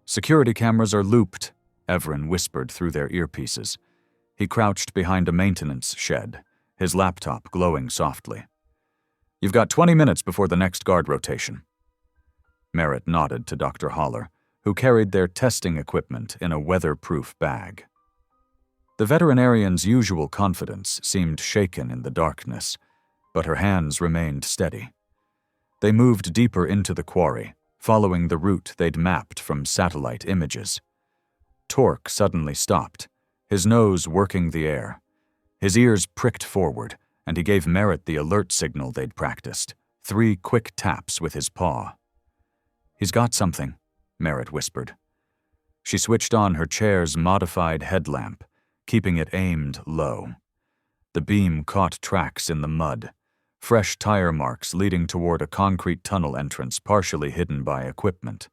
S1: "Security cameras are looped," Everin whispered through their earpieces. He crouched behind a maintenance shed, his laptop glowing softly. "You've got 20 minutes before the next guard rotation." Merritt nodded to Dr. Haller, who carried their testing equipment in a weatherproof bag. The veterinarian's usual confidence seemed shaken in the darkness, but her hands remained steady. They moved deeper into the quarry, following the route they'd mapped from satellite images. Torque suddenly stopped, his nose working the air. His ears pricked forward, and he gave Merritt the alert signal they'd practiced, 3 quick taps with his paw. "He's got something," Merritt whispered. She switched on her chair's modified headlamp, keeping it aimed low. The beam caught tracks in the mud, fresh tire marks leading toward a concrete tunnel entrance partially hidden by equipment.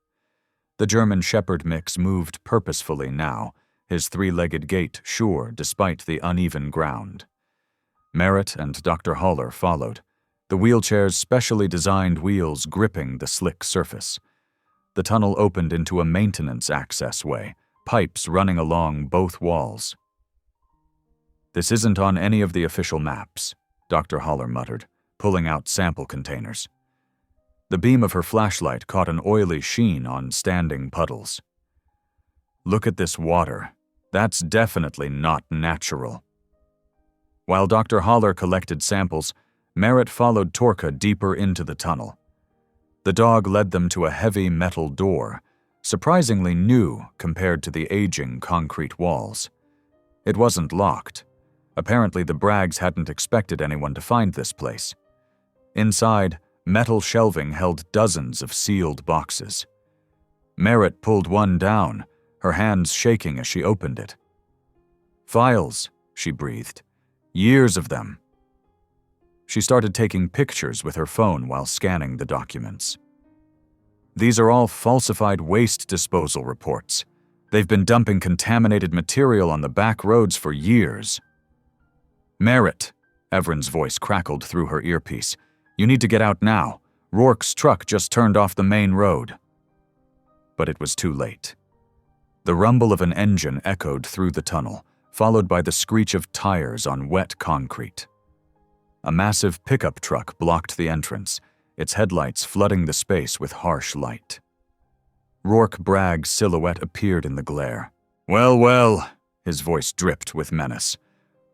S1: The German Shepherd mix moved purposefully now, his 3-legged gait sure despite the uneven ground. Merritt and Dr. Haller followed, the wheelchair's specially designed wheels gripping the slick surface. The tunnel opened into a maintenance access way, pipes running along both walls. "This isn't on any of the official maps," Dr. Haller muttered, pulling out sample containers. The beam of her flashlight caught an oily sheen on standing puddles. "Look at this water. That's definitely not natural." While Dr. Haller collected samples, Merritt followed Torque deeper into the tunnel. The dog led them to a heavy metal door, surprisingly new compared to the aging concrete walls. It wasn't locked. Apparently the Braggs hadn't expected anyone to find this place. Inside, metal shelving held dozens of sealed boxes. Merritt pulled one down, her hands shaking as she opened it. "Files," she breathed. "Years of them." She started taking pictures with her phone while scanning the documents. "These are all falsified waste disposal reports. They've been dumping contaminated material on the back roads for years." "Merritt," Everin's voice crackled through her earpiece. "You need to get out now. Rourke's truck just turned off the main road." But it was too late. The rumble of an engine echoed through the tunnel, followed by the screech of tires on wet concrete. A massive pickup truck blocked the entrance, its headlights flooding the space with harsh light. Rourke Bragg's silhouette appeared in the glare. "Well, well," his voice dripped with menace.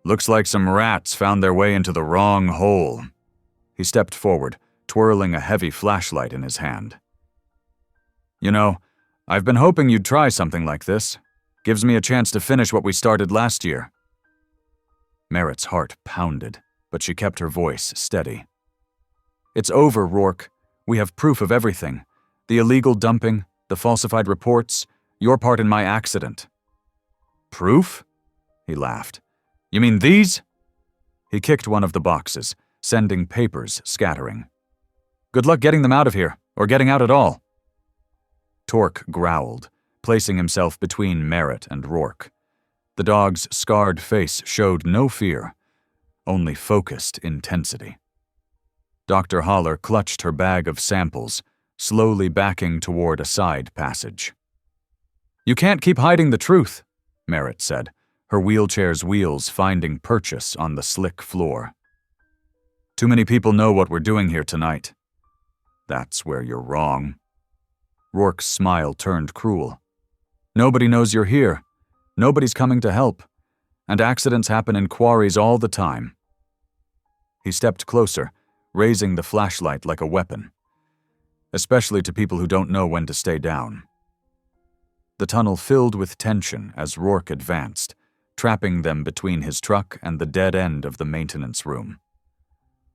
S1: "Looks like some rats found their way into the wrong hole." He stepped forward, twirling a heavy flashlight in his hand. "You know, I've been hoping you'd try something like this. Gives me a chance to finish what we started last year." Merritt's heart pounded, but she kept her voice steady. "It's over, Rourke. We have proof of everything. The illegal dumping, the falsified reports, your part in my accident." "Proof?" He laughed. You mean these? He kicked one of the boxes, sending papers scattering. Good luck getting them out of here, or getting out at all. Torque growled, placing himself between Merritt and Rourke. The dog's scarred face showed no fear, only focused intensity. Dr. Holler clutched her bag of samples, slowly backing toward a side passage. You can't keep hiding the truth, Merritt said, her wheelchair's wheels finding purchase on the slick floor. Too many people know what we're doing here tonight. That's where you're wrong. Rourke's smile turned cruel. Nobody knows you're here. Nobody's coming to help. And accidents happen in quarries all the time. He stepped closer, raising the flashlight like a weapon. Especially to people who don't know when to stay down. The tunnel filled with tension as Rourke advanced, trapping them between his truck and the dead end of the maintenance room.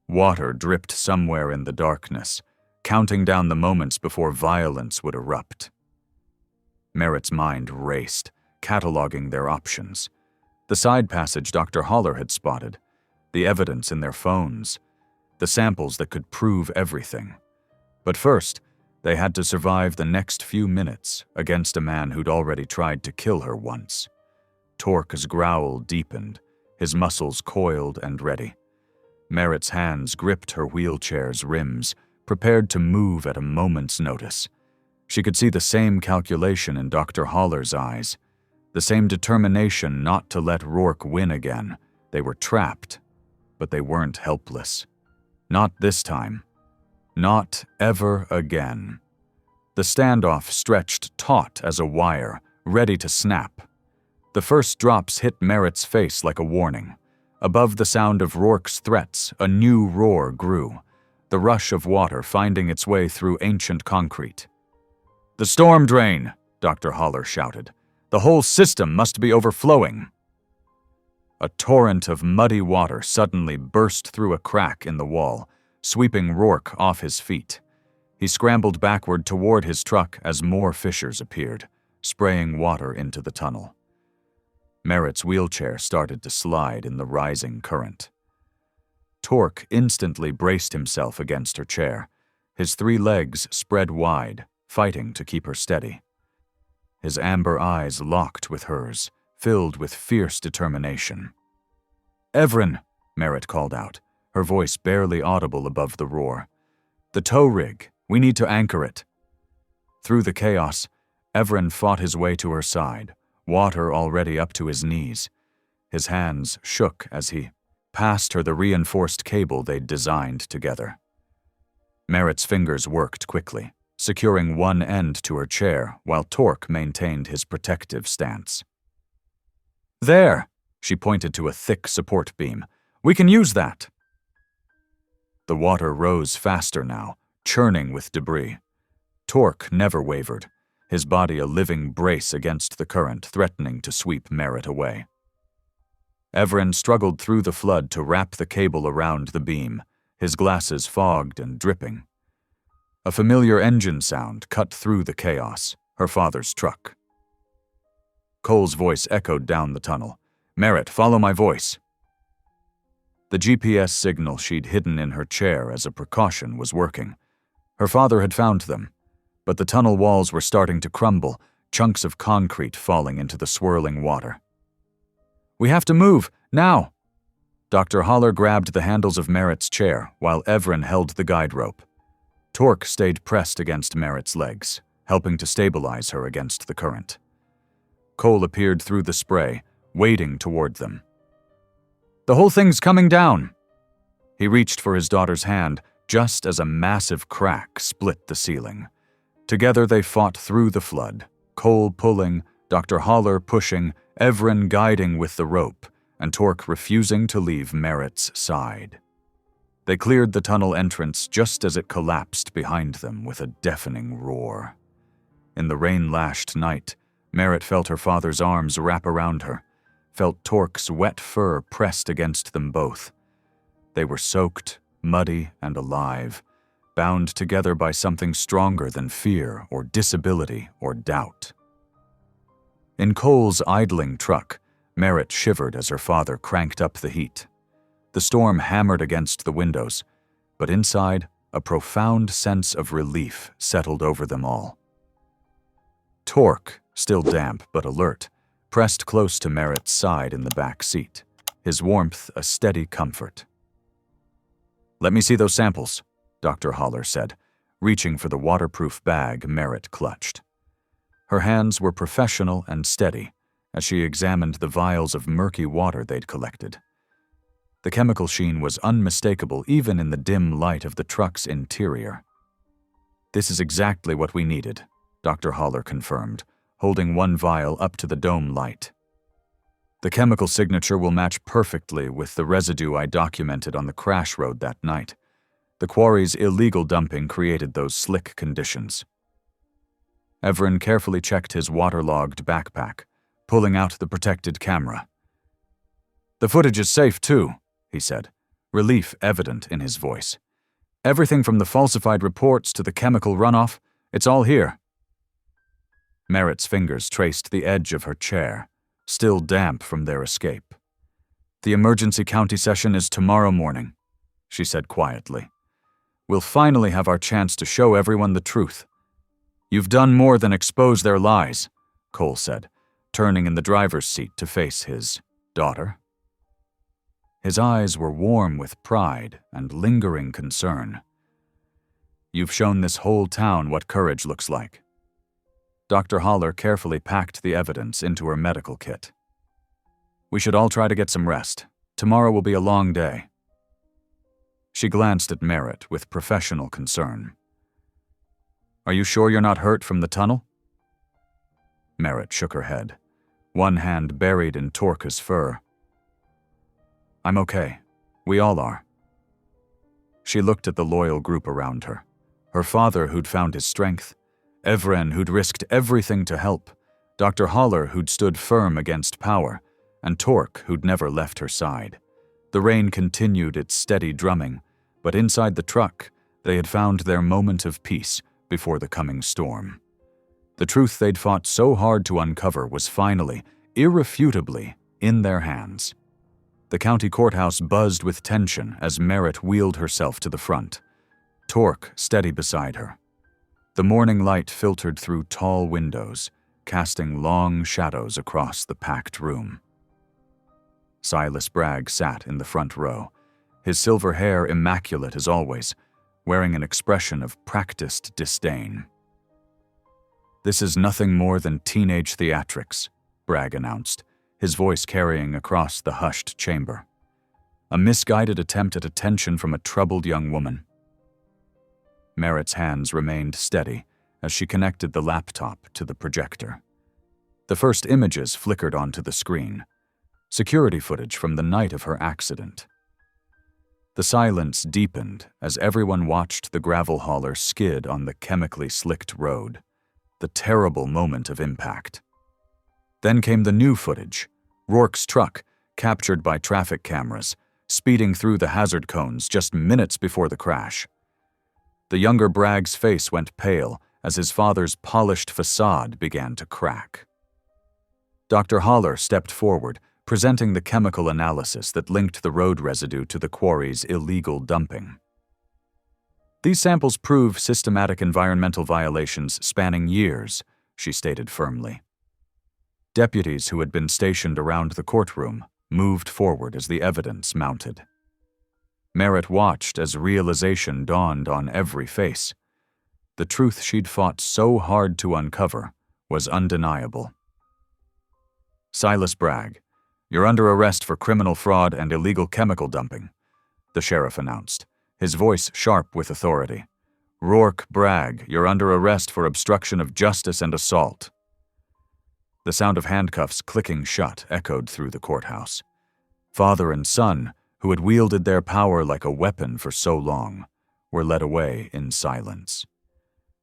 S1: Water dripped somewhere in the darkness, counting down the moments before violence would erupt. Merritt's mind raced, cataloging their options. The side passage Dr. Holler had spotted, the evidence in their phones, the samples that could prove everything. But first, they had to survive the next few minutes against a man who'd already tried to kill her once. Torque's growl deepened, his muscles coiled and ready. Merritt's hands gripped her wheelchair's rims, prepared to move at a moment's notice. She could see the same calculation in Dr. Holler's eyes, the same determination not to let Rourke win again. They were trapped, but they weren't helpless. Not this time. Not ever again. The standoff stretched taut as a wire, ready to snap. The first drops hit Merritt's face like a warning. Above the sound of Rourke's threats, a new roar grew, the rush of water finding its way through ancient concrete. "The storm drain!" Dr. Holler shouted. "The whole system must be overflowing." A torrent of muddy water suddenly burst through a crack in the wall, sweeping Rourke off his feet. He scrambled backward toward his truck as more fissures appeared, spraying water into the tunnel. Merritt's wheelchair started to slide in the rising current. Torque instantly braced himself against her chair, his 3 legs spread wide, fighting to keep her steady. His amber eyes locked with hers, filled with fierce determination. "Everin," Merritt called out, her voice barely audible above the roar. "The tow rig. We need to anchor it." Through the chaos, Everin fought his way to her side, water already up to his knees. His hands shook as he passed her the reinforced cable they'd designed together. Merritt's fingers worked quickly, securing one end to her chair while Torque maintained his protective stance. "There," she pointed to a thick support beam. "We can use that." The water rose faster now, churning with debris. Torque never wavered, his body a living brace against the current threatening to sweep Merritt away. Everin struggled through the flood to wrap the cable around the beam, his glasses fogged and dripping. A familiar engine sound cut through the chaos, her father's truck. Cole's voice echoed down the tunnel. "Merritt, follow my voice." The GPS signal she'd hidden in her chair as a precaution was working. Her father had found them, but the tunnel walls were starting to crumble, chunks of concrete falling into the swirling water. "We have to move, now!" Dr. Holler grabbed the handles of Merritt's chair while Everin held the guide rope. Torque stayed pressed against Merritt's legs, helping to stabilize her against the current. Cole appeared through the spray, wading toward them. "The whole thing's coming down!" He reached for his daughter's hand just as a massive crack split the ceiling. Together they fought through the flood, Cole pulling, Dr. Holler pushing, Everin guiding with the rope, and Torque refusing to leave Merritt's side. They cleared the tunnel entrance just as it collapsed behind them with a deafening roar. In the rain-lashed night, Merritt felt her father's arms wrap around her, felt Torque's wet fur pressed against them both. They were soaked, muddy, and alive, bound together by something stronger than fear or disability or doubt. In Cole's idling truck, Merritt shivered as her father cranked up the heat. The storm hammered against the windows, but inside, a profound sense of relief settled over them all. Torque, still damp but alert, pressed close to Merritt's side in the back seat, his warmth a steady comfort. "Let me see those samples," Dr. Haller said, reaching for the waterproof bag Merritt clutched. Her hands were professional and steady as she examined the vials of murky water they'd collected. The chemical sheen was unmistakable even in the dim light of the truck's interior. "This is exactly what we needed," Dr. Haller confirmed, holding one vial up to the dome light. "The chemical signature will match perfectly with the residue I documented on the crash road that night. The quarry's illegal dumping created those slick conditions." Everin carefully checked his waterlogged backpack, pulling out the protected camera. "The footage is safe, too," he said, relief evident in his voice. "Everything from the falsified reports to the chemical runoff, it's all here." Merritt's fingers traced the edge of her chair, still damp from their escape. "The emergency county session is tomorrow morning," she said quietly. "We'll finally have our chance to show everyone the truth." "You've done more than expose their lies," Cole said, turning in the driver's seat to face his daughter. His eyes were warm with pride and lingering concern. "You've shown this whole town what courage looks like." Dr. Haller carefully packed the evidence into her medical kit. "We should all try to get some rest. Tomorrow will be a long day." She glanced at Merritt with professional concern. "Are you sure you're not hurt from the tunnel?" Merritt shook her head, one hand buried in Torque's fur. "I'm okay. We all are." She looked at the loyal group around her. Her father who'd found his strength, Evren who'd risked everything to help, Dr. Haller who'd stood firm against power, and Torque who'd never left her side. The rain continued its steady drumming, but inside the truck, they had found their moment of peace before the coming storm. The truth they'd fought so hard to uncover was finally, irrefutably, in their hands. The county courthouse buzzed with tension as Merritt wheeled herself to the front, Torque steady beside her. The morning light filtered through tall windows, casting long shadows across the packed room. Silas Bragg sat in the front row, his silver hair immaculate as always, wearing an expression of practiced disdain. "This is nothing more than teenage theatrics," Bragg announced, his voice carrying across the hushed chamber. "A misguided attempt at attention from a troubled young woman." Merritt's hands remained steady as she connected the laptop to the projector. The first images flickered onto the screen, security footage from the night of her accident. The silence deepened as everyone watched the gravel hauler skid on the chemically slicked road, the terrible moment of impact. Then came the new footage, Rourke's truck, captured by traffic cameras, speeding through the hazard cones just minutes before the crash. The younger Bragg's face went pale as his father's polished facade began to crack. Dr. Haller stepped forward, presenting the chemical analysis that linked the road residue to the quarry's illegal dumping. "These samples prove systematic environmental violations spanning years," she stated firmly. Deputies who had been stationed around the courtroom moved forward as the evidence mounted. Merritt watched as realization dawned on every face. The truth she'd fought so hard to uncover was undeniable. "Silas Bragg, you're under arrest for criminal fraud and illegal chemical dumping," the sheriff announced, his voice sharp with authority. "Rourke Bragg, you're under arrest for obstruction of justice and assault." The sound of handcuffs clicking shut echoed through the courthouse. Father and son, who had wielded their power like a weapon for so long, were led away in silence.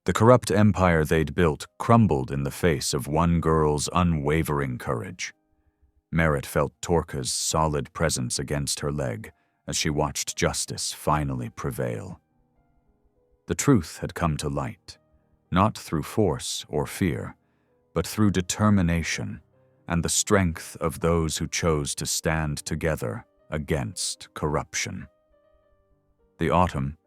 S1: The corrupt empire they'd built crumbled in the face of one girl's unwavering courage. Merritt felt Torque's solid presence against her leg as she watched justice finally prevail. The truth had come to light, not through force or fear, but through determination, and the strength of those who chose to stand together against corruption. The autumn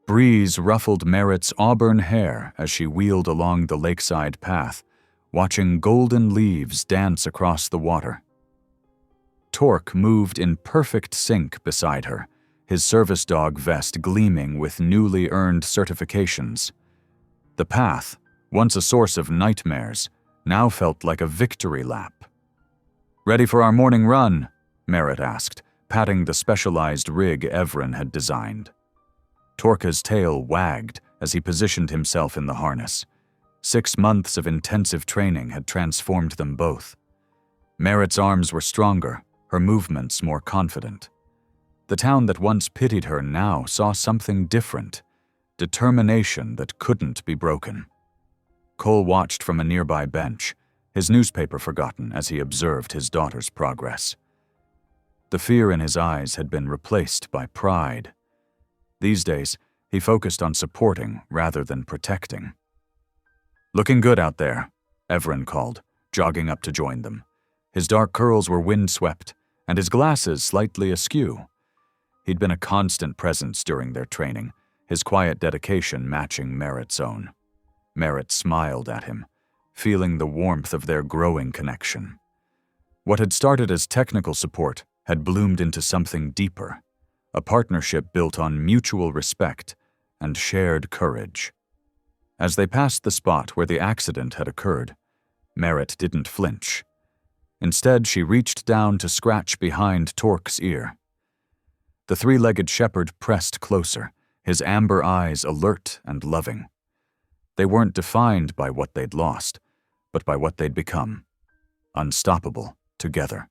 S1: breeze ruffled Merritt's auburn hair as she wheeled along the lakeside path, watching golden leaves dance across the water. Torque moved in perfect sync beside her, his service dog vest gleaming with newly earned certifications. The path, once a source of nightmares, now felt like a victory lap. "Ready for our morning run?" Merritt asked, patting the specialized rig Evren had designed. Torque's tail wagged as he positioned himself in the harness. 6 months of intensive training had transformed them both. Merritt's arms were stronger, her movements more confident. The town that once pitied her now saw something different, determination that couldn't be broken. Cole watched from a nearby bench, his newspaper forgotten as he observed his daughter's progress. The fear in his eyes had been replaced by pride. These days, he focused on supporting rather than protecting. "Looking good out there," Evren called, jogging up to join them. His dark curls were windswept, and his glasses slightly askew. He'd been a constant presence during their training, his quiet dedication matching Merritt's own. Merritt smiled at him, feeling the warmth of their growing connection. What had started as technical support had bloomed into something deeper, a partnership built on mutual respect and shared courage. As they passed the spot where the accident had occurred, Merritt didn't flinch. Instead, she reached down to scratch behind Torque's ear. The three-legged shepherd pressed closer, his amber eyes alert and loving. They weren't defined by what they'd lost, but by what they'd become, unstoppable together.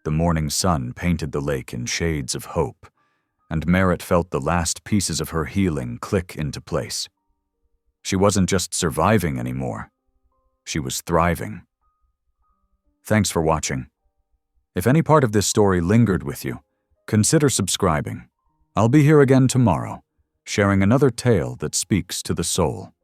S1: The morning sun painted the lake in shades of hope, and Merritt felt the last pieces of her healing click into place. She wasn't just surviving anymore. She was thriving. Thanks for watching. If any part of this story lingered with you, consider subscribing. I'll be here again tomorrow, sharing another tale that speaks to the soul.